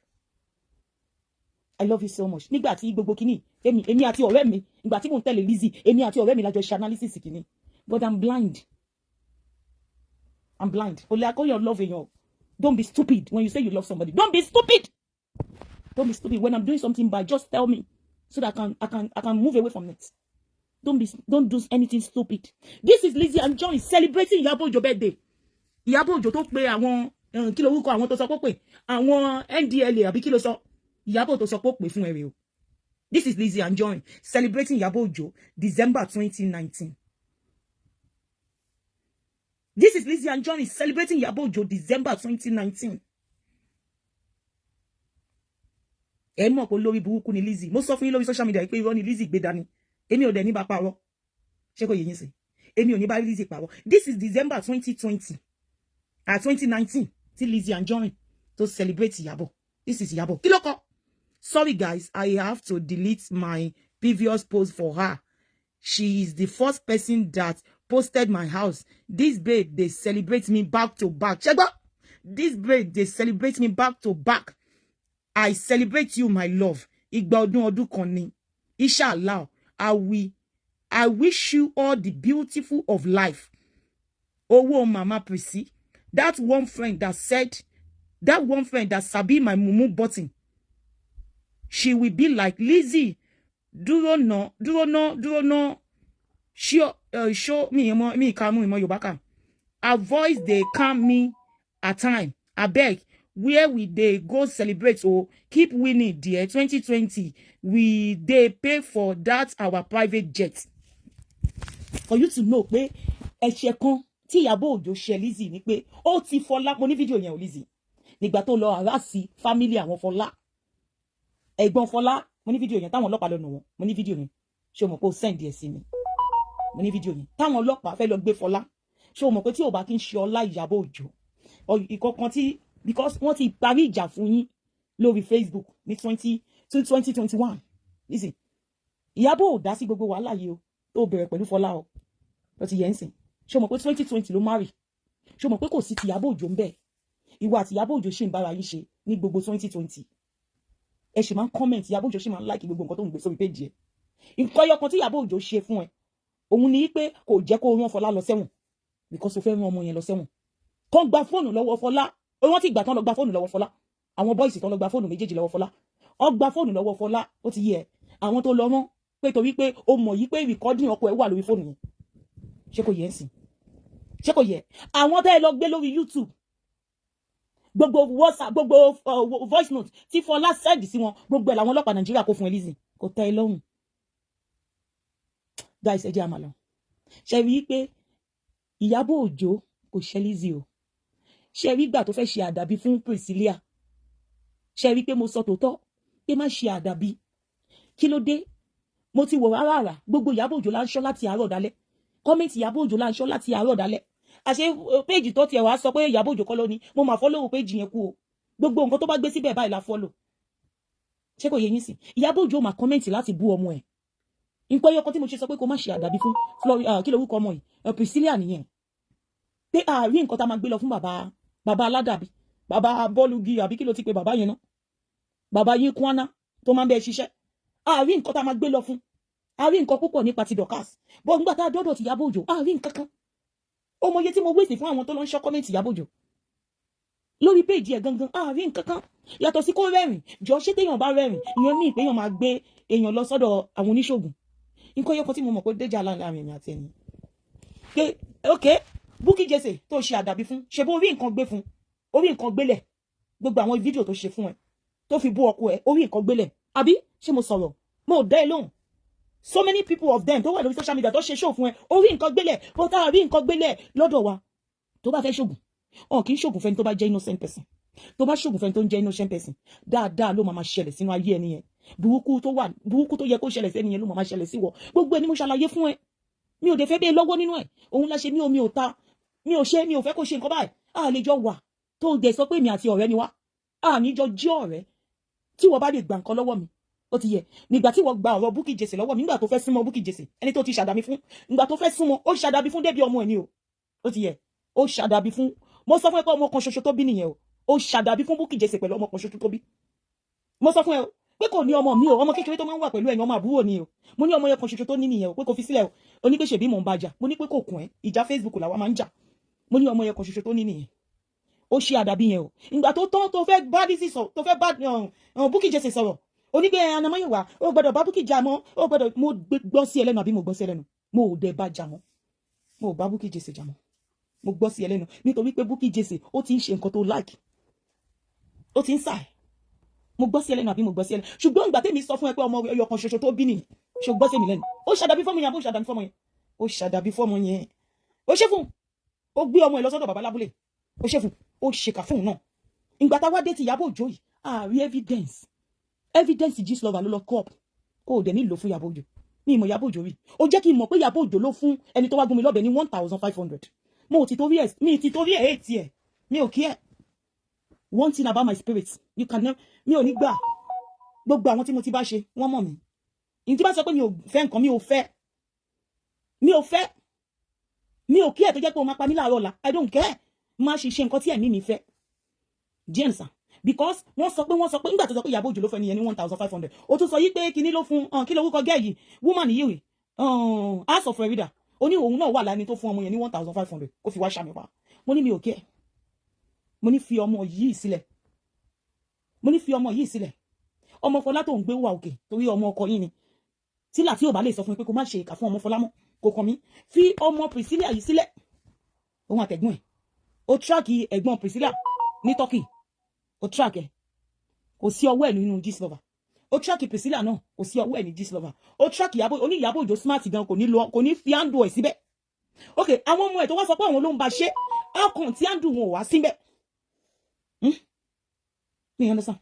I love you so much. Nígbà tí gbogbo kìíní èmi àti ọ̀rẹ́ mi nígbà tí mò ń tẹ̀lé Lizzy èmi àti ọ̀rẹ́ mi la jọ ṣe analysis kìíní. But I'm blind. I'm blind. Only I call your love èèyàn. Don't be stupid when you say you love somebody. Don't be stupid. Don't be stupid. When I'm doing something bad, just tell me so that I can move away from it. Don't do anything stupid. This is Lizzy Anjorin celebrating Ìyábọ̀ Òjó birthday. Ìyábọ̀ Òjó tó pé àwọn kí ló wúkọ àwọn tó sọ pé àwọn NDLA àbí kí ló sọ Ìyábọ̀ tó sọ pé fún ere o. This is Lizzy Anjorin celebrating Ìyábọ̀ Òjó December 2019. This is Lizzy Anjorin celebrating Ìyábọ̀ Òjó December 2019. Ẹ mọ̀ pé lórí burúkú ni Lizzy. Mo sọ fún yín lórí social media pé irọ́ ni Lizzy gbé dání. Èmi ò dẹ̀ ní bá parọ́. Ṣé kò yé yín sí? Èmi ò ní bá Lizzy parọ́. This is December 2020. 2019. Tí Lizzy Anjorin to celebrate Ìyábọ̀. This is Ìyábọ̀. Kí ló kọ? Sorry guys, I have to delete my previous post for her. She is the first person that posted my house. This babe, they celebrate me back to back. Check out. This babe, they celebrate me back to back. I celebrate you, my love. Ìgbà ọdún ọdún kan ni. Inshallah, I wish you all the beautiful of life. Owo Mama Prissy. That one friend that sabi my mumu button. She will be like Lizzy. Dúró no. Show me kamu imo Yorùbá. Her voice they calm me at time. I beg, where we they go celebrate or keep winning dear 2020. We they pay for that our private jet. For you to know pé ẹ̀ṣẹ̀ kan tí Ìyábọ̀ Òjó ṣe Lizzy ni pé ó ti Fọlá mo ní fídíò yẹn o Lizzy. Nígbà tó lọ arasi family àwọn Fọlá. Ẹ̀gbọ́n Fọlá mo ní fídíò yẹn táwọn ọlọ́pàá lọ nù wọ́n. Mo ní fídíò yẹn. Ṣé o mọ̀ pé o send ẹ̀ sí mi. Mo ní fídíò yẹn. Táwọn ọlọ́pàá fẹ́ lọ gbé Fọlá. Ṣé o mọ̀ pé tí o bá kí n ṣe ọlá Ìyábọ̀ Òjó. Ìkọ̀kan tí because wọ́n ti parí ìjà fún yín lórí Facebook ní 2021. Listen. Ìyábọ̀ ò dá sí gbogbo wàhálà yìí o. Tó bẹ̀rẹ̀ pẹ̀lú Fọlá o. Ó ti yẹn sìn. Ṣé o mọ̀ pé 2020 ló marry. Ṣé o mọ̀ pé kò sí ti Ìyábọ̀ Òjó ńbẹ̀. Ìwà àti Ìyábọ̀ Òjó ṣì ń bára yín ṣe ní gbogbo 2020. Ẹ ṣì máa ń comment Ìyábọ̀ Òjó ṣì máa ń like gbogbo nǹkan tó ń gbé sórí page ẹ. Nǹkan ẹyọkan tí Ìyábọ̀ Òjó ṣe fún ẹ. Òun ni pé kò jẹ́ kó rán Fọlá lọ sẹ́wọ̀n. Because o fẹ́ rán ọmọ yẹn lọ sẹ́wọ̀n. Kàn gba fóònù lọ́wọ́ Fọlá. Wọ́n ti gbà tán lọ gba fóònù lọ́wọ́ Fọlá. Àwọn boys tán lọ gba fóònù méjèèjì lọ́wọ́ Fọlá. Ó gba fóònù lọ́wọ́ Fọlá. Ó ti yé ẹ. Àwọn tó lọ mọ́ pé torí pé o mọ̀ yí pé recording ọkọ ẹ wà lórí fóònù yẹn. Ṣé kò yẹ ńsìn? Ṣé kò yẹ? Àwọn tẹ́ lọ gbé lórí YouTube. Gbogbo WhatsApp, gbogbo voice note tí Fọlá send sí wọn, gbogbo ẹ̀ làwọn ọlọ́pàá Nàìjíríà kó fún Lizzy. Kò tẹ́ ẹ lọ́rùn. Guys, ẹ jẹ́ a máa lọ. Ṣé rí pé Ìyábọ̀ Òjó kò ṣe Lizzy o. Ṣé rí gbà tó fẹ́ ṣe àdàbí fún Priscilla. Ṣé rí pé mo sọ tòótọ́ pé má ṣe àdàbí. Kí ló dé? Mo ti wò rárá gbogbo Ìyábọ̀ Òjó la ń ṣọ́ láti àárọ̀ dalẹ́. Comment Ìyábọ̀ Òjó la ń ṣọ́ láti àárọ̀ dalẹ́. Àṣé page tó tiẹ̀ wá sọ pé Ìyábọ̀ Òjó kọ́ ló ní mo máa follow page yẹn kú o. Gbogbo nǹkan tó bá gbé síbẹ̀ báyìí la follow. Ṣé kò yé yín sí? Ìyábọ̀ Òjó máa comment láti bú ọmọ ẹ̀. Nǹkan ẹyọkan tí mo ṣe sọ pé kó má ṣe àdàbí fún kí ló wúkọ ọmọ yìí Priscilla nìyẹn. Pé àárín nǹkan tá máa gbé lọ fún bàbá aládàbí bàbá bọ́ọ̀lùgì àbí kí ló ti pe bàbá yẹn náà. Bàbá yín Kwana tó máa ń bẹ ṣiṣẹ́. Àárín nǹkan tá máa gbé lọ fún. Àárín nǹkan púpọ̀ nípa ti Dorcas. Bọ́ nígbà tá a dọ́dọ̀ ti Ìyábọ̀ Òjó àárín nǹkan kan. ó mọ iye tí mo waste fún àwọn tó lọ ń ṣọ́ comment Ìyábọ̀ Òjó lórí péjì ẹ̀ gangan àárín nǹkan kan yàtọ̀ sí kó rẹ́rìn jọ ṣé téèyàn bá rẹ́rìn ìyẹn ní ìpéyàn máa gbé èèyàn lọ sọ́dọ̀ àwọn oníṣègùn nǹkan yẹn kan tí mo mọ̀ pé déjà láàrin èmi àti ẹni pé ok Bukky Jesse tó ṣe àdàbí fún ṣe bó orí nǹkan gbé fún orí nǹkan gbélẹ̀ gbogbo àwọn fídíò tó ṣe fún ẹ tó fi bú ọkọ ẹ orí nǹkan gbélẹ̀ àbí ṣé mo sọ̀rọ̀ mo dá ẹ lóhùn so many people of them tó wà lórí social media tó ṣe show fún ẹ orí nǹkan gbélẹ̀ bó tá a rí nǹkan gbélẹ̀ lọ́dọ̀ wa tó bá fẹ́ ṣògùn kì í ṣògùn fẹ́ni tó bá jẹ́ innocent person tó bá ṣògùn fẹ́ni tó ń jẹ́ innocent person dáadáa ló máa ṣẹlẹ̀ sínú ayé ẹni yẹn burúkú tó yẹ kó ṣẹlẹ̀ sí ẹni yẹn ló máa ṣẹlẹ̀ sí wọ gbogbo ẹni mo ṣàlàyé fún ẹ mi ò dé fẹ́ bẹ́ẹ̀ lọ́wọ́ nínú ẹ̀ òun la ṣe mi ò ta mi ò ṣe mi ò fẹ́ kó ṣe nǹkan báyìí a lè jọ wà tó dẹ̀ sọ pé mi àti ọ̀rẹ́ ni wá a ní jọ jẹ́ ọ̀rẹ́ tí wọ́n bá lè gbà nǹkan lọ́wọ́ mi ó ti yẹ nígbà tí wọ́n gba ọ̀rọ̀ Bukky Jesse lọ́wọ́ mi nígbà tó fẹ́ súnmọ́ Bukky Jesse ẹni tó ti ṣàdàbí fún nígbà tó fẹ́ súnmọ́ ó ṣàdàbí fún débi ọmọ ẹ̀ ni o ó ti yẹ ó ṣàdàbí fún mo sọ fún ẹ pé ọmọ kan ṣoṣo tó bí nìyẹn o ó ṣàdàbí fún Bukky Jesse pẹ̀lú ọmọ kan ṣoṣo tó bí mo sọ fún ẹ pé kò ní ọmọ mi o ọmọ kékeré tó máa ń wà pẹ̀lú ẹ̀yìn ọmọ àbúrò ni o mo ní ọmọ yẹn kan ṣoṣo tó ní nìyẹn o pé kò fi sílẹ̀ o onígbé ṣèbí mò ń bàjà mo ní pé kò kún ẹ ìjà Facebook làwa máa ń jà mo ní ọmọ yẹn kan ṣoṣo tó ní nìyẹn ó ṣe àdàbí yẹn o ìgbà tó tán tó fẹ́ bá Lizzy sọ tó fẹ́ bá Bukky Jesse sọ̀rọ̀ onígbé anamáyẹ̀wá ó gbọ́dọ̀ bá Bukky jà mọ́ ó gbọ́dọ̀ mo gbọ́ sí ẹlẹ́nu àbí mo gbọ́ sí ẹlẹ́nu mo ò dẹ̀ bá jà mọ́ mo ò bá Bukky Jesse jà mọ́ mo gbọ́ sí ẹlẹ́nu nítorí pé Bukky Jesse ó ti ń ṣe nǹkan tó like ó ti ń sà mo gbọ́ sí ẹlẹ́nu àbí mo gbọ́ sí ẹlẹ́nu ṣùgbọ́n ìgbà tẹ́mi sọ fún ẹ pé ọmọ ẹyọ kan ṣoṣo tó bí nìyẹn ṣe gbọ́ sí mi lẹ́nu ó ṣàdàbí fọ́mọ yẹn àbó ṣàdàbí fọ́mọ yẹn ó ṣàdàbí fọ́mọ yẹn ó ṣe fún ó gbé ọmọ ẹ lọ sọ́dọ̀ bàbá lábúlé ó ṣe fún ó ṣèkà fún un náà ìgbà táwa dé ti Ìyábọ̀ Òjó yìí àárí evidence Gistlover ló lọ cup ó dẹ̀ nílò fún Ìyábọ̀ Òjó ní ìmọ̀ Ìyábọ̀ Òjó rí ó jẹ́ kí n mọ̀ pé Ìyábọ̀ Òjó ló fún ẹni tó wá gún mi lọ́bẹ̀ ní 1,500 mo ti torí ẹ̀ hate ẹ̀ mi ò kí ẹ̀ one thing about my spirit you can never mi ò ní gbà gbogbo àwọn tí mo ti bá ṣe wọ́n mọ̀ mí ìyí tí bá sọ pé mi ò fẹ́ nǹkan mi ò kí ẹ̀ tó jẹ́ pé o máa pa mí láàárọ̀ ọ̀la I don't care máa ṣe nǹkan tí ẹ̀mí mi fẹ́ james because wọ́n sọ pé nígbà tó sọ pé Ìyábọ̀ Òjó ló fẹ́ nìyẹn ní 1,500 ó tún sọ yí pé kíní ló fún kí lórúkọ gẹ́ yìí woman yìí rè house of Florida ó ní òun náà wà láni tó fún ọmọ yẹn ní 1,500 kó fi wá ṣàmì pa mo ní mi ò kí ẹ̀ mo ní fi ọmọ yìí sílẹ̀ ọmọ Fọlá tó ń gbé wà òkè torí ọmọ ọkọ yìí ni tí láti ò bá lè sọ fún mi pé kó má ṣe ìkà fún ọmọ Fọlá mọ́ kò kàn mí fi ọmọ Priscilla yìí sílẹ̀ òun àtẹ̀gbọ́n ẹ̀ ó tíráàkì ẹ̀gbọ́n Priscilla ní Turkey ó tíráàkì ẹ̀ kò sí ọwọ́ ẹ̀ nínú Gistlover ó tíráàkì Priscilla náà kò sí ọwọ́ ẹ̀ ní Gistlover ó tíráàkì Ìyábọ̀ Òjó smart gan kò ní fi handle ẹ̀ síbẹ̀ ok àwọn ọmọ ẹ̀ tó wá sọ pé àwọn ló ń ba ṣe ọkàn tí handle wọn ò wá síbẹ̀ mi yàn lọ́sàn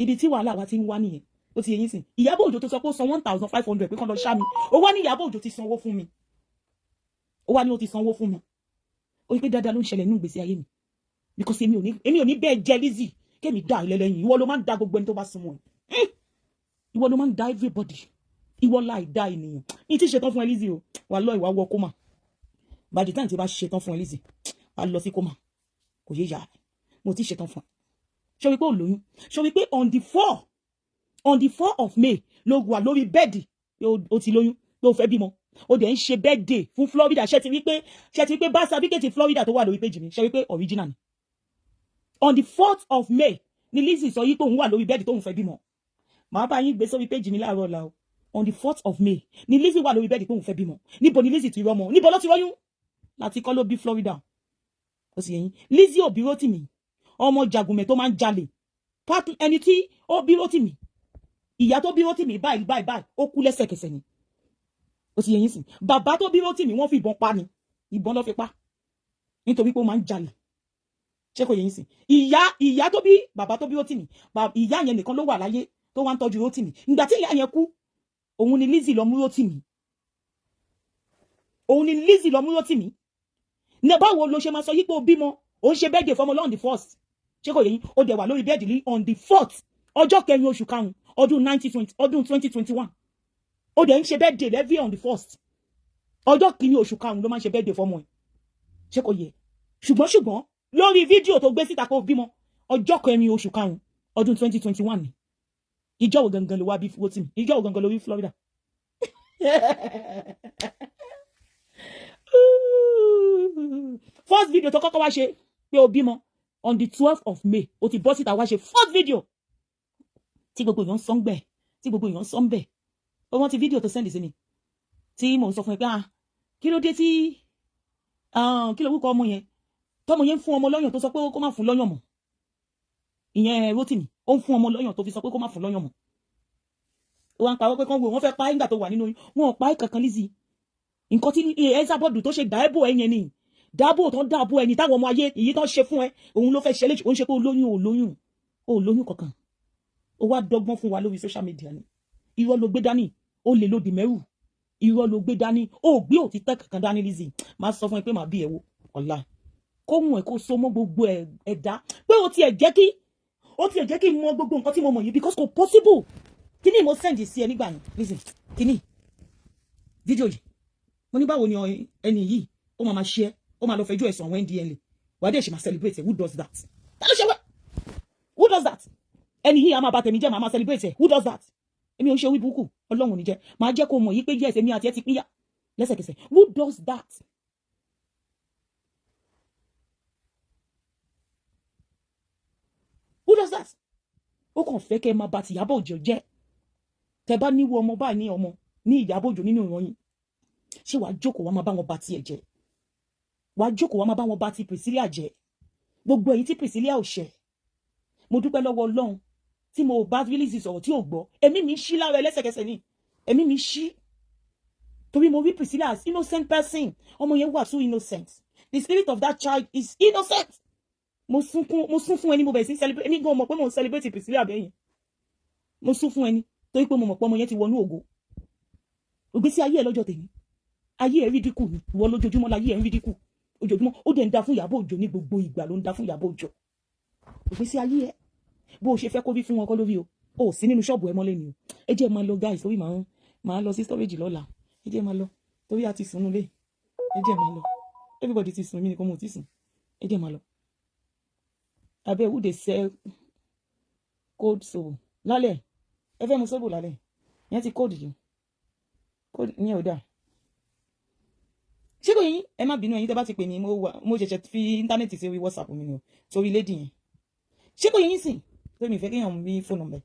ibi tí wàhálà wa ti ń wá nìyẹn ó ti yẹ yín sìn Ìyábọ̀ Òjó tó sọ pé ó san 1,500 pé kán lọ ṣá mi ó wá ní Ìyábọ̀ Òjó ti sanwó fún mi ó wá ní ó ti sanwó fún mi ó ní pé dáadáa ló ń ṣẹlẹ̀ nínú ìgbésí ayé mi because èmi ò ní bẹ́ẹ̀ jẹ́ Lizzy kémi dá ilẹ̀ lẹ́yìn ìwọ ló máa ń da gbogbo ẹni tó bá súnmọ́ ẹ ìwọ ló máa ń da everybody ìwọ láì dá ènìyàn ní tí ṣetán fún ẹ Lizzy o wà lọ ìwà wọ kómà by the time tí bá ṣetán fún ẹ Lizzy wà lọ sí kómà kò yé yà mo ti ṣetán fún ẹ ṣé wípé ò lóyún ṣé wípé on the 4 of May ló wà lórí bẹ́ẹ̀dì ó ti lóyún ló fẹ́ bímọ ó dẹ̀ ń ṣe birthday fún Florida ṣé ti wípé bá certificate Florida tó wà lórí page mi ṣé wípé original ni on the 4th of May ni Lizzy sọ yí pé òun wà lórí bẹ́ẹ̀dì tóun fẹ́ bímọ màá bá yín gbé sórí page mi láàárọ̀ ọ̀la o on the 4th of May ni Lizzy wà lórí bẹ́ẹ̀dì tóun fẹ́ bímọ níbo ni Lizzy ti rọ́mọ níbo ló ti rọ́yún láti kọ́ ló bí Florida ó sì yẹn Lizzy ò bí Rótìmí ọmọ jàgùnmẹ̀ tó máa ń jalè ẹni tí ó bí Rótìmí ìyá tó bí Rótìmí báyìí ó kú lẹ́sẹ̀kẹsẹ̀ ni ó sì yẹn sìn bàbá tó bí Rótìmí wọ́n fi ìbọn pa ni ìbọn ló fi pa nítorí pé ó máa ń jalè ṣé kò yẹn sìn ìyá tó bí bàbá tó bí Rótìmí ìyá yẹn nìkan ló wà láyé tó wá ń tọ́jú Rótìmí ìgbà tí ìyá yẹn kú òun ni Lizzy lọ mú Rótìmí ní báwo ló ṣe máa sọ yí pé ó bímọ ó ń ṣe bẹ́ẹ̀dẹ̀ fọmọ on the 1st ṣé kò yẹn ó dẹ̀ wà lórí bẹ́ẹ̀dì ní on the 4th ọjọ́ kẹrin oṣù karùn-ún ọdún 2021 ó dẹ̀ ń ṣe bẹ́ẹ̀dẹ̀ lẹ́fí on the 1st ọjọ́ kìíní oṣù karùn-ún ló máa ń ṣe bẹ́ẹ̀dẹ̀ fọmọ ẹ̀ ṣé kò yẹ ṣùgbọ́n lórí fídíò tó gbé síta kó bímọ ọjọ́ kẹrin oṣù karùn-ún ọdún 2021 ni ìjọ́ wo gangan ló wá bí Rótìmí ìjọ́ wo gangan ló rí Florida first video tó kọ́kọ́ wá ṣe pé o bímọ on the 12th of May o ti bọ́ síta wá ṣe first video tí gbogbo èèyàn sọ ń bẹ̀ tí gbogbo èèyàn sọ ń bẹ̀ o wọ́n ti video tó send sí mi tí mò ń sọ fún ẹ pé kí ló dé tí kí ló wúkọ ọmọ yẹn tọmọ yẹn ń fún ọmọ lọ́yàn tó sọ pé kó má fún lọ́yàn mọ́ ìyẹn Rótìmí ó ń fún ọmọ lọ́yàn tó fi sọ pé kó má fún lọ́yàn mọ́ wọ́n ń pawọ́ pé kán wo wọ́n fẹ́ pa nígbà tó wà nínú wọn ò pa kankan Lizzy nǹkan tí Esabod tó ṣe dáàbò ẹ yẹn ni dáàbò tó ń dáàbò ẹni táwọn ọmọ ayé èyí tó ń ṣe fún ẹ òun ló fẹ́ ṣe léṣe òun ṣe pé ó lóyún kankan ó wá dọ́gbọ́n fún wa lórí social media ni irọ́ ló gbé dání ó lè lo dìmẹ́rù irọ́ ló gbé dání ó gbé òtítọ́ kankan dání Lizzy máa sọ fún ẹ pé màá bí ẹ wo ọ̀la kóhun ẹ kó so mọ́ gbogbo ẹ̀dá pé ó tiẹ̀ jẹ́ kí mọ gbogbo nǹkan tí mo mọ̀ yìí because kò possible kíní mo send sí ẹ nígbà yẹn Lizzy kíní fídíò yìí mo ní báwo ni ẹni yìí ó máa ṣe ẹ́ ó máa lọ fẹjọ́ ẹ̀sùn àwọn NDLA wà á dẹ̀ ṣe máa celebrate who does that ta ló ṣe wẹ́ who does that ẹni yìí a máa bá tèmi jẹ́ máa celebrate who does that èmi ò ń ṣe orí burúkú ọlọ́run ní jẹ́ máa jẹ́ kó mọ̀ yí pé yes èmi àti ẹ ti pínyà lẹ́sẹ̀kẹsẹ̀ who does that who does that ó kàn fẹ́ kẹ́ máa bá ti Ìyábọ̀ Òjó jẹ́ tẹ́ bá níwọ ọmọ báyìí ní ọmọ ní Ìyábọ̀ Òjó nínú ìròyìn ṣé wàá jókòó wàá máa bá wọn bá tiẹ̀ jẹ́ wàá jókòó wàá máa bá wọn bá ti Priscilla jẹ́ gbogbo èyí tí Priscilla ò ṣe mo dúpẹ́ lọ́wọ́ Ọlọ́run tí mo bá Lizzy sọ̀rọ̀ tí ò gbọ́ èmi mi ṣí lára ẹlẹ́sẹ̀kẹsẹ̀ ni èmi mi ṣí torí mo rí Priscilla as innocent person ọmọ yẹn wà so innocent the spirit of that child is innocent mo sún fún ẹni mo bẹ̀rẹ̀ sí celebrate èmi gan mọ̀ pé mo ń celebrate Priscilla bẹ́yìn mo sún fún ẹni torí pé mo mọ̀ pé ọmọ yẹn ti wọnú ògo ògbésí ayé ẹ lọ́jọ́ tèmi ayé ẹ rí dínkù ni ìwọ lójoojúmọ́ láyé ẹ ń rí dínkù ojoojúmọ́ ó dẹ̀ ń da fún Ìyábọ̀ Òjó ní gbogbo ìgbà ló ń da fún Ìyábọ̀ Òjó ògbésí ayé ẹ bó o ṣe fẹ́ kó rí fún wọn kọ́ lórí o sí nínú ṣọ́ọ̀bù ẹ mọ́lẹ̀ ni o ẹ jẹ́ máa lọ guys torí máa lọ sí storage lọ́la ẹ jẹ́ máa lọ torí a ti sùn nulẹ̀ ẹ jẹ́ máa lọ everybody ti sùn mí nìkan mo ti sùn ẹ jẹ́ máa lọ abẹ́ who dey sell cold soap lálẹ́ ẹ fẹ́ mu sóbò lálẹ́ yẹn ti cold jù cold yẹn ò dáa ṣé kò yín ẹ má bínú ẹ̀yin tẹ́ bá ti pè mí mo ṣẹ̀ṣẹ̀ fi íńtánẹ́ẹ̀tì sí orí WhatsApp mi ni o torí lady yẹn ṣé kò yín sìn pé mi fẹ́ kéèyàn bí phone number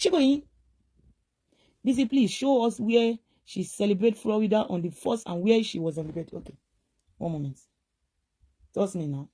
ṣé kò yín Lizzy please show us where she celebrate Florida on the 1st and where she was celebrated. Okay, one moment. Trust me now.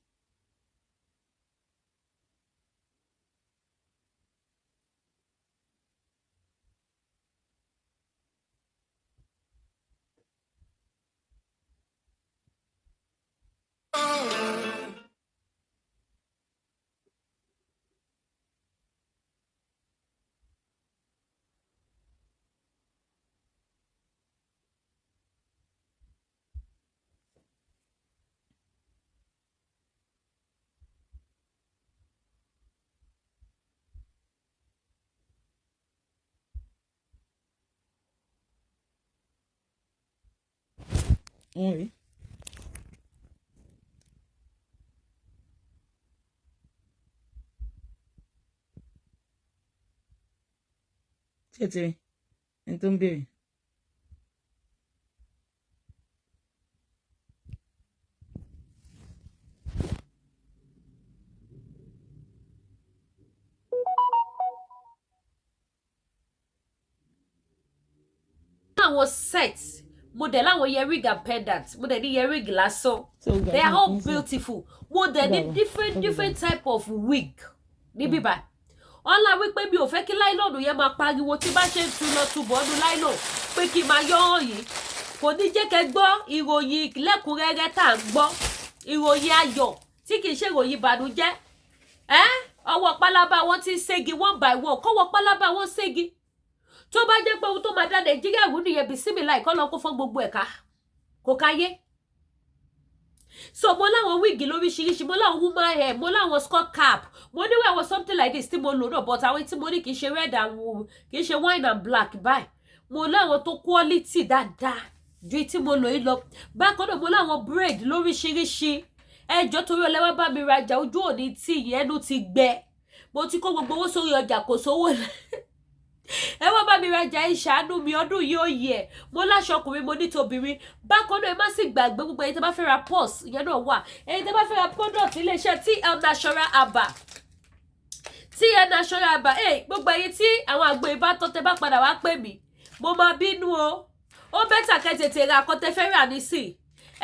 Oui. Títí ẹni tó ń béèrè. Àwọn set mo dẹ̀ láwọn earring and pendant mo dẹ̀ ní earring lásán they are all beautiful mo dẹ̀ ní different type of wig níbí báyìí ọ̀la wípé mi ò fẹ́ kí láìlọ́ọ̀nù yẹn máa pariwo tí bá ṣe ń tu lọ túbọ̀ ọdún láìlọ́ọ̀ pé kí n máa yọ ọ́ yìí kò ní jẹ́ kẹ́ gbọ́ ìròyìn lẹ́kùnrẹ́rẹ́ tá à ń gbọ́ ìròyìn ayọ̀ tí kì í ṣe ìròyìn ìbànújẹ́ ọwọ́ pálábá wọn ti ń ségi one by one kọ́wọ́ pálábá wọn ségi tó bá jẹ́ pé ohun tó máa dá Nàìjíríà wù nìyẹn bí sími láì kọ́ lọ kó fún gbogbo ẹ̀ka kò káyé so mo láwọn wíìgì lóríṣiríṣi mo láwọn woman hair mo láwọn skull cap mo níwẹ̀ àwọn something like this tí mo lò náà but àwọn tí mo ní kì í ṣe red and kì í ṣe wine and black báyìí mo láwọn tó quality dáadáa ju tí mo lò yìí lọ bákan náà mo láwọn braid lóríṣiríṣi ẹjọ́ torí ọlẹ́wà bá mi rajà ojú òní tí ìyẹn ẹnu ti gbẹ mo ti kó gbogbo owó sórí ọjà kò sówó ẹ wá bá mi rajà ìṣàánú mi ọdún yìí ó yẹ mo láṣọ ọkùnrin mo ní tobìnrin bákan náà ẹ má sì gbàgbé gbogbo ẹ̀yin tẹ́ bá fẹ́ ra pọ́s ìyẹn náà wà ẹ̀yin tẹ́ bá fẹ́ ra product iléeṣẹ́ TL Natural Aba TL Natural Aba gbogbo ẹ̀yin tí àwọn àgbo ìbátan tẹ́ bá padà wá pè mí mo máa bínú o ó bẹ́tà kẹ́ tètè ra àkọ́tẹ́ fẹ́ rà nísìn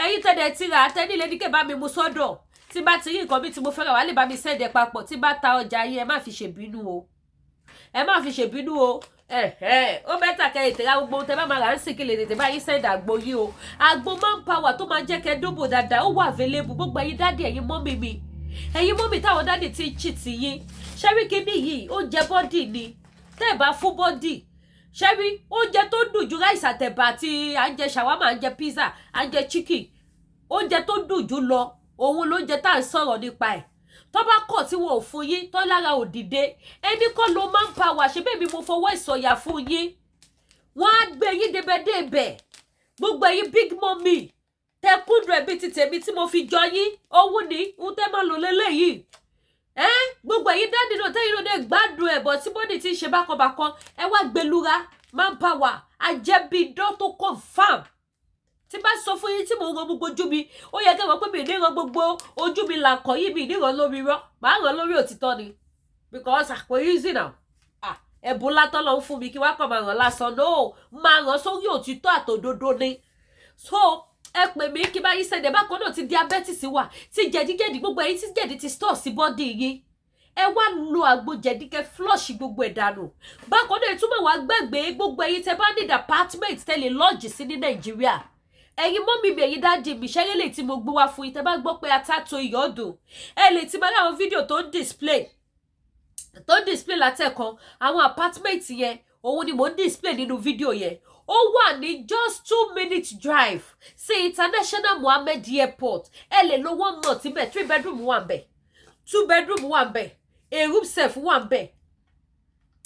ẹ̀yin tẹ́lẹ̀ ti rà àtẹ́nílé ní kẹ́ bá mi mú sọ́dọ̀ tí bá ti rí nǹkan bí tí mo fẹ́ rà wá lè bá mi sẹ́ẹ̀dẹ̀ papọ̀ tí bá ta ọjà yín ẹ má fi ṣèbínú o ẹ má fi ṣèbínú o ó bẹ́tà kẹ́ ètè ra gbogbo tẹ́ bá máa rà ń sìn kí lè tètè bá yín sẹ́ẹ̀dì àgbo yín o àgbo manpower tó máa jẹ́ kẹ́ dóbò dáadáa ó wà available gbogbo ẹ̀yin dádì ẹ̀yin mọ́mì mi ẹ̀yin mọ́mì táwọn dádì ti ń chì tì yín ṣẹ́rí kíní yìí oúnjẹ bọ́dì ni tẹ́ ẹ̀ bá fún bọ́dì ṣẹ́rí oúnjẹ tó dùn ju ráìsì àtẹ̀bà àti à ń jẹ ṣàwámà à ń jẹ pizza à ń jẹ chicken oúnjẹ tó dùn jù lọ òun lóúnjẹ tá à ń sọ̀rọ̀ nípa ẹ̀ tó bá kọ̀ tí wọn ò fún yín tó lára ò dìde ẹni kọ́ ló máa ń pa wà ṣe bẹ́ẹ̀ mi mo fọwọ́ ìsọ̀yà fún yín wọ́n á gbé yín débẹ̀débẹ̀ gbogbo ẹ̀yin big mommy tẹkùndùn ẹ̀bí ti tèmi tí mo fi jọ yín owó ní ń tẹ́ máa lò lélẹ́yìí gbogbo ẹ̀yin dáàdì náà tẹ́yìn náà dé gbádùn ẹ̀bọ̀ tí bọ́dì ti ń ṣe bákanbákan ẹ wá gbẹlúra manpower àjẹbídán tó confam tí bá sọ fún yín tí mo ràn gbogbo ojú mi ó yẹ kẹ́ mọ̀ pé mi ní ràn gbogbo ojú mi làkọ̀ yìí mi ní ràn lórí rọ́ màá ràn lórí òtítọ́ ni because àpò easy now ẹ̀bùn látọ́ lọ ń fún mi kí wá kàn máa ràn lásán no máa ràn sórí òtítọ́ àtòdodo ni so ẹ pè mí kí bá yín sẹ́dẹ̀ bákan náà ti diabetes wà tí jẹ̀díjẹ̀dí gbogbo ẹ̀yin tí jẹ̀dí ti store sí bọ́dì yín ẹ wá lo àgbo jẹ̀dí kẹ́ flush gbogbo ẹ̀ dànù bákan náà ìtumọ̀ wá gbẹ̀gbẹ̀ gbogbo ẹ̀yin tẹ́ bá need apartment tẹ́ lè lodge sí ní Nàìjíríà ẹ̀yin mọ́ mi ẹ̀yin dáàdì mi ṣẹ́yẹ́ lè tí mo gbé wá fún yín tẹ́ bá gbọ́ pé atátó ìyọ́dún ẹ lè ti máa láwọn fídíò tó ń display látẹ̀kan àwọn apartment yẹn òun ni mò ń display nínú fídíò yẹn ó wà ní just 2-minute drive sí International Mohammed Airport ẹ lè lo 1 month ibẹ̀ 3 bedroom wà ń bẹ̀ 2 bedroom wà ń bẹ̀ a room self wà ń bẹ̀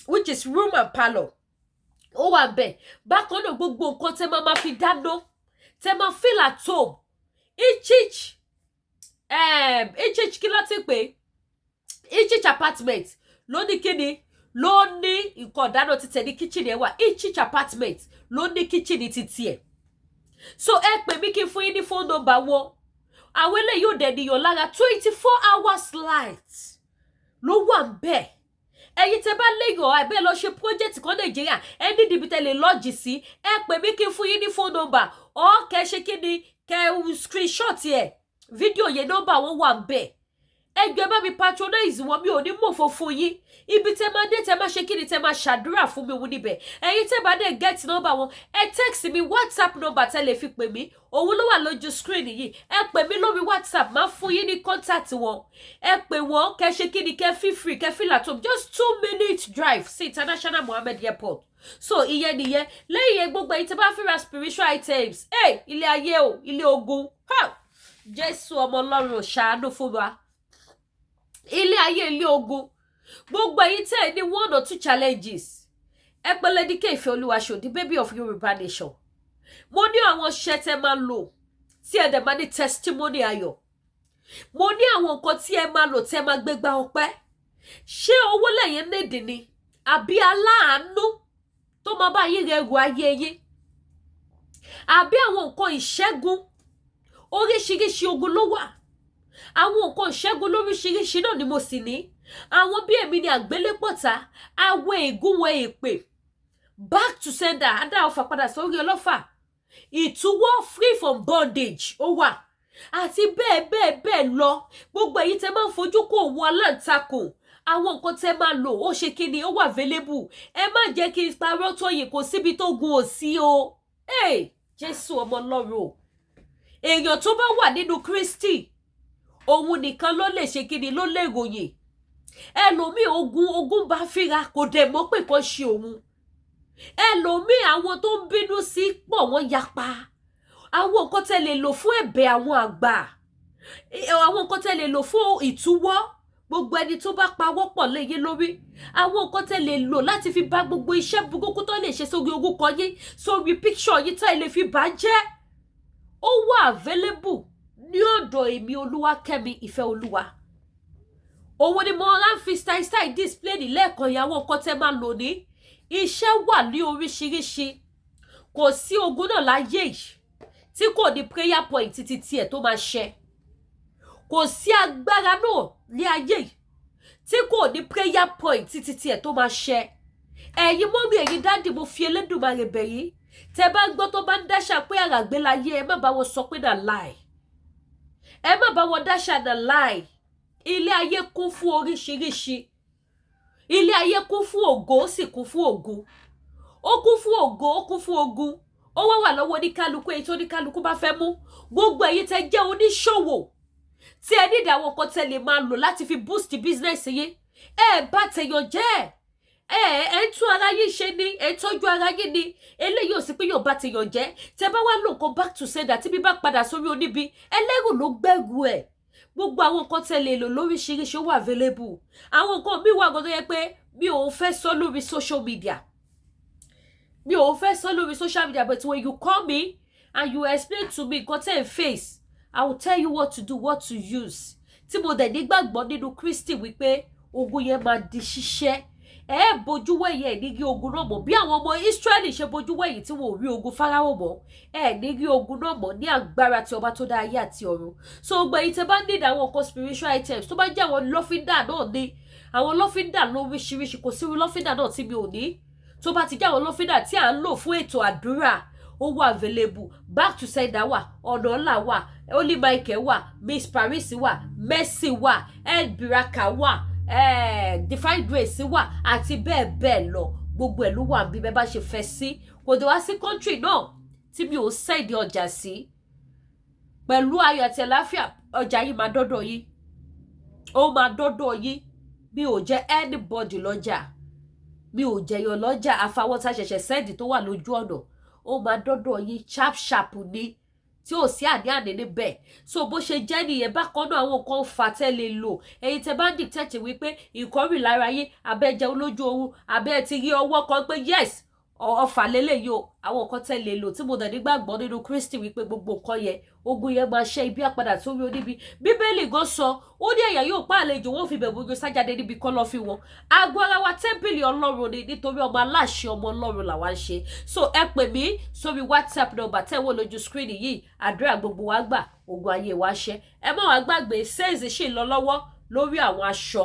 which is room and parlour ó wà ń bẹ̀ bákan náà gbogbo nǹkan tẹ́ máa fi dáná tẹ́ máa feel at home each kí ló ti pè each apartment ló ní kíni ló ní nǹkan ìdáná títẹ̀ ní kitchen ẹ̀ wà each apartment ló ní kitchen títí ẹ̀ so ẹ pè mí kí n fún yín ní phone number wọn àwọn eléyìí ò dẹ̀ níyàn lára 24 hours light ló wà ń bẹ̀ ẹ̀yin tẹ́ bá léyàn àbẹ́ lọ ṣe project kan Nàìjíríà ẹ ní níbi tẹ́ lè lọ́ọ̀jì sí ẹ pè mí kí n fún yín ní phone number ọ̀ kẹ́ ṣe kí ni kẹ́ screenshot ẹ̀ fídíò yẹn nọ́mbà wọn wà ń bẹ̀ ẹgbẹ́ bá mi patronize wọn mi ò ní mọ̀fọ́ fún yín ibi tẹ́ máa dé tẹ́ máa ṣe kí ni tẹ́ máa ṣàdúrà fún mi òun níbẹ̀ ẹ̀yin tẹ́ bá dé get number wọn ẹ text mi WhatsApp number tẹ́ lè fi pè mí òun ló wà lójú screen yìí ẹ pè mí lórí WhatsApp máa fún yín ní contact wọn ẹ pè wọ́n kẹ́ ṣe kí ni kẹ́ feel free kẹ́ feel at home just 2-minute drive sí International Mohammed Airport so ìyẹn nìyẹn lẹ́yìn yẹn gbogbo ẹ̀yin tẹ́ bá fẹ́ ra spiritual items ilé ayé o ilé ogun Jésù ọmọ Ọlọ́run ṣàánú fún wa ilé ayé ilé ogun gbogbo ẹ̀yin tẹ́ ẹ ní 1 or 2 challenges ẹ pẹ̀lẹ́ ní Kẹ́hìnfẹ́ Olúwaṣò the baby of Yorùbá nation mo ní àwọn iṣẹ́ tẹ́ máa lò tí ẹ dẹ̀ máa ní testimony ayọ̀ mo ní àwọn nǹkan tí ẹ máa lò tẹ́ máa gbégbá ọpẹ́ ṣé owó lẹ́yìn nídìí ni àbí aláàánú tó máa bá yín rẹ̀ ẹrù ayé yín àbí àwọn nǹkan ìṣẹ́gun oríṣiríṣi ogun ló wà àwọn nǹkan ìṣẹ́gun lóríṣiríṣi náà ni mo sì ní àwọn bí èmi ni àgbélépọ̀tà àwọn ègúnwọ̀ èpè back to sender adá ọfà padà sórí ọlọ́fà ìtúwọ́ free from bondage ó wà àti bẹ́ẹ̀ lọ gbogbo èyí tẹ́ máa ń fojú kó òun aláǹtakùn àwọn nǹkan tẹ́ máa lò ó ṣe kí ni ó wà available ẹ má jẹ́ kí n parọ́ tó yìí kò síbi tó gun òsì o Jésù ọmọ Ọlọ́run o èèyàn tó bá wà nínú Kristi òun nìkan ló lè ṣe kí ni ló lè ròyìn ẹlòmíì ogun bá fíra kò dẹ̀ mọ̀ pé kò ṣe òun ẹlòmíì àwọn tó ń bínú sí pọ̀ wọ́n yapa àwọn nǹkan tẹ́ lè lò fún ẹ̀bẹ̀ àwọn àgbà àwọn nǹkan tẹ́ lè lò fún ìtúwọ́ gbogbo ẹni tó bá pawọ́ pọ̀ léyìn lórí àwọn nǹkan tẹ́ lè lò láti fi bà gbogbo iṣẹ́ burúkú tó lè ṣe sórí orúkọ yín sórí picture yín tá ẹ lè fi bà jẹ́ ó wà available ní ọ̀dọ̀ èmi Olúwakẹ́mi ìfẹ́ Olúwa òun ni mo rán fi style display ní lẹ́ẹ̀kan ìyàwó nǹkan tẹ́ máa lò ní iṣẹ́ wà ní oríṣiríṣi kò sí ogun náà láyé yìí tí kò ní prayer point títí tiẹ̀ tó máa ṣẹ kò sí agbára náà ní ayé yìí tí kò ní prayer point títí tiẹ̀ tó máa ṣẹ ẹ̀yin mọ́mí ẹ̀yin dáàdì mo fi Elédùmarè bẹ̀ yín tẹ́ bá gbọ́ tó bá ń dáṣà pé àràgbé láyé ẹ má bá wọn sọ pé náà láì ẹ má bá wọn dáṣà náà láì ilé ayé kún fún oríṣiríṣi ilé ayé kún fún ògo ó sì kún fún ogun ó kún fún ògo ó kún fún ogun ó wá wà lọ́wọ́ oníkálukú èyí tó oníkálukú bá fẹ́ mú gbogbo ẹ̀yin tẹ́ jẹ́ oníṣòwò tí ẹ nídìí àwọn nǹkan tẹ́ lè máa lò láti fi boost business yín ẹ bá tèèyàn jẹ́ ẹ ń tún ara yín ṣe ni ẹ ń tọ́jú ara yín ni eléyìí ò sí pé yóò bá tèèyàn jẹ́ tẹ́ bá wá lò nǹkan back to sender tí bí bá padà sórí oníbi ẹlẹ́rù ló gbẹ́rù ẹ̀ gbogbo àwọn nǹkan tẹ́ lè lò lóríṣiríṣi ó wà available àwọn nǹkan mi wà gbọ́dọ̀ yẹ pé mi ò fẹ́ sọ lórí social media mi ò fẹ́ sọ lórí social media but when you call me and you explain to me nǹkan tẹ́ ń face I will tell you what to do what to use tí mo dẹ̀ nígbàgbọ́ nínú Kristi wípé ogun yẹn máa di ṣíṣẹ́ ẹ bojú wẹ̀yìn ẹ̀ ní rí ogun náà mọ̀ bí àwọn ọmọ Ísírẹ́lì ṣe bojú wẹ̀yìn tí wọn ò rí ogun Fáráò mọ́ ẹ ní rí ogun náà mọ̀ ní agbára tí ọba tó dá ayé àti ọ̀run so gbogbo èyí tẹ́ bá need àwọn nǹkan spiritual items tó bá jẹ́ àwọn lọ́fíńdà náà ní àwọn lọ́fíńdà lóríṣiríṣi kò sí irú lọ́fíńdà náà tí mi ò ní tó bá ti jẹ́ àwọn lọ́fíńdà tí à ń lò fún ètò àdúrà ó wà available back to sender wà ọ̀nà ọ̀la wà Holy Michael wà Miss Paris wà Mercy wà El Biraka wà Divine Grace wà àti bẹ́ẹ̀ bẹ́ẹ̀ lọ gbogbo ẹ̀ ló wà bí bẹ́ẹ̀ bá ṣe fẹ́ sí kò dé wá sí country náà tí mi ò send ọjà sí pẹ̀lú ayọ̀ àti àlàáfíà ọjà yìí máa dọ́dọ̀ yín ó máa dọ́dọ̀ yín mi ò jẹ́ anybody lọ́jà mi ò jẹyàn lọ́jà àfàwọn tá ṣẹ̀ṣẹ̀ send tó wà lójú ọ̀nà ó máa dọ́dọ̀ yín sharp ni tí ò sí àní níbẹ̀ so bó ṣe jẹ́ nìyẹn bákan náà àwọn nǹkan fà tẹ́ lè lò èyí tẹ́ bá dictate wípé ìkórè lára yín abẹ́ jẹun lójú oorun abẹ́ ti rí ọwọ́ kan pé yes ọfà lélẹ́yìí o àwọn nǹkan tẹ́ lè lò tí mo dẹ̀ nígbàgbọ́ nínú Kristi wípé gbogbo nǹkan yẹn ogun yẹn máa ṣe ibi àpadà sórí oníbi Bíbélì gan sọ ó ní ẹ̀yà yóò pa àlejò wọn fi bẹ̀rù ojú sájáde níbi kọ́ lọ́ fi wọn àgọ́ ara wa tẹ́ḿpìlì Ọlọ́run ni nítorí ọmọ aláṣẹ ọmọ Ọlọ́run làwa ń ṣe so ẹ pè mí sórí WhatsApp number tẹ́wọ́ lójú screen yìí àdúrà gbogbo wa gbà ogun ayé wa ṣẹ ẹ má wàá gbàgbé sales ṣì ń lọ lọ́wọ́ lórí àwọn aṣọ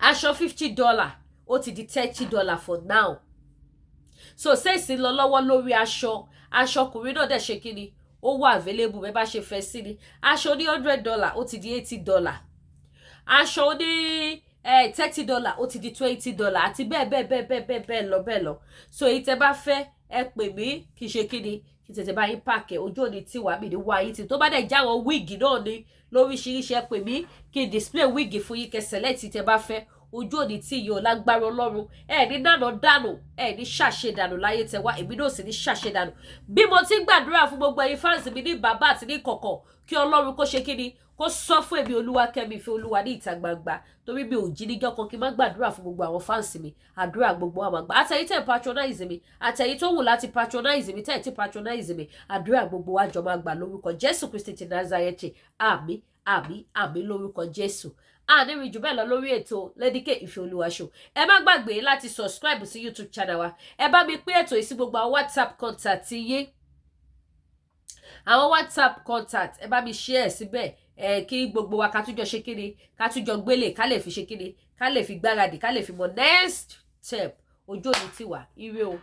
$50 ó ti di $30 for now so sales ń lọ lọ́wọ́ lórí aṣọ ọkùnrin náà dẹ̀ ṣe kí ni ó wà available bẹ́ẹ̀ bá ṣe fẹ́ sí ni aṣọ ní $100 ó ti di $80 aṣọ ní $30 ó ti di $20 àti bẹ́ẹ̀ lọ so èyí tẹ́ bá fẹ́ ẹ pè mí kí ṣe kí ni kí tètè bá yín pààkẹ́ ojú òní tí wàá mi ní wá yín tí tó bá dẹ̀ jáwọn wíìgì náà ní lóríṣiríṣi ẹ pè mí kí n display wíìgì fún yín kẹ́ select tẹ́ bá fẹ́ ojú òní tí yìí ò lágbára Ọlọ́run ẹ ní dànù ẹ ní ṣàṣedànù láyé tẹ wá èmi náà sì ní ṣàṣedànù bí mo ti ń gbàdúrà fún gbogbo ẹ̀yin fáǹsì mi ní bàbá àti ní kọ̀kọ̀ kí Ọlọ́run kó ṣe kí ni kó sọ fún èmi Olúwakẹ́mi ìfẹ́ Olúwa ní ìta gbangba torí mi ò jí ní gọ́kan kí n má gbàdúrà fún gbogbo àwọn fáǹsì mi àdúrà gbogbo àwọn àgbà àtẹ̀yìn tẹ̀ patronize mi àtẹ̀yìn tó wù láti patronize mi tẹ̀ tí patronize mi àdúrà gbogbo wa jọ máa gbà lórúkọ Jésù Kristi ti Nazareti àmín lórúkọ Jésù àníri jù bẹ́ẹ̀ lọ lórí ètò Lady K ìfẹ́ Olúwa show ẹ má gbàgbé láti subscribe sí YouTube channel wa ẹ bá mi pín ètò yìí sí gbogbo àwọn WhatsApp contact yín àwọn WhatsApp contact ẹ bá mi share síbẹ̀ kí gbogbo wa ká tún jọ ṣe kíni ká tún jọ gbélé ká lè fi ṣe kíni ká lè fi gbáradì ká lè fi mọ next step ojú òní tiwa ire o.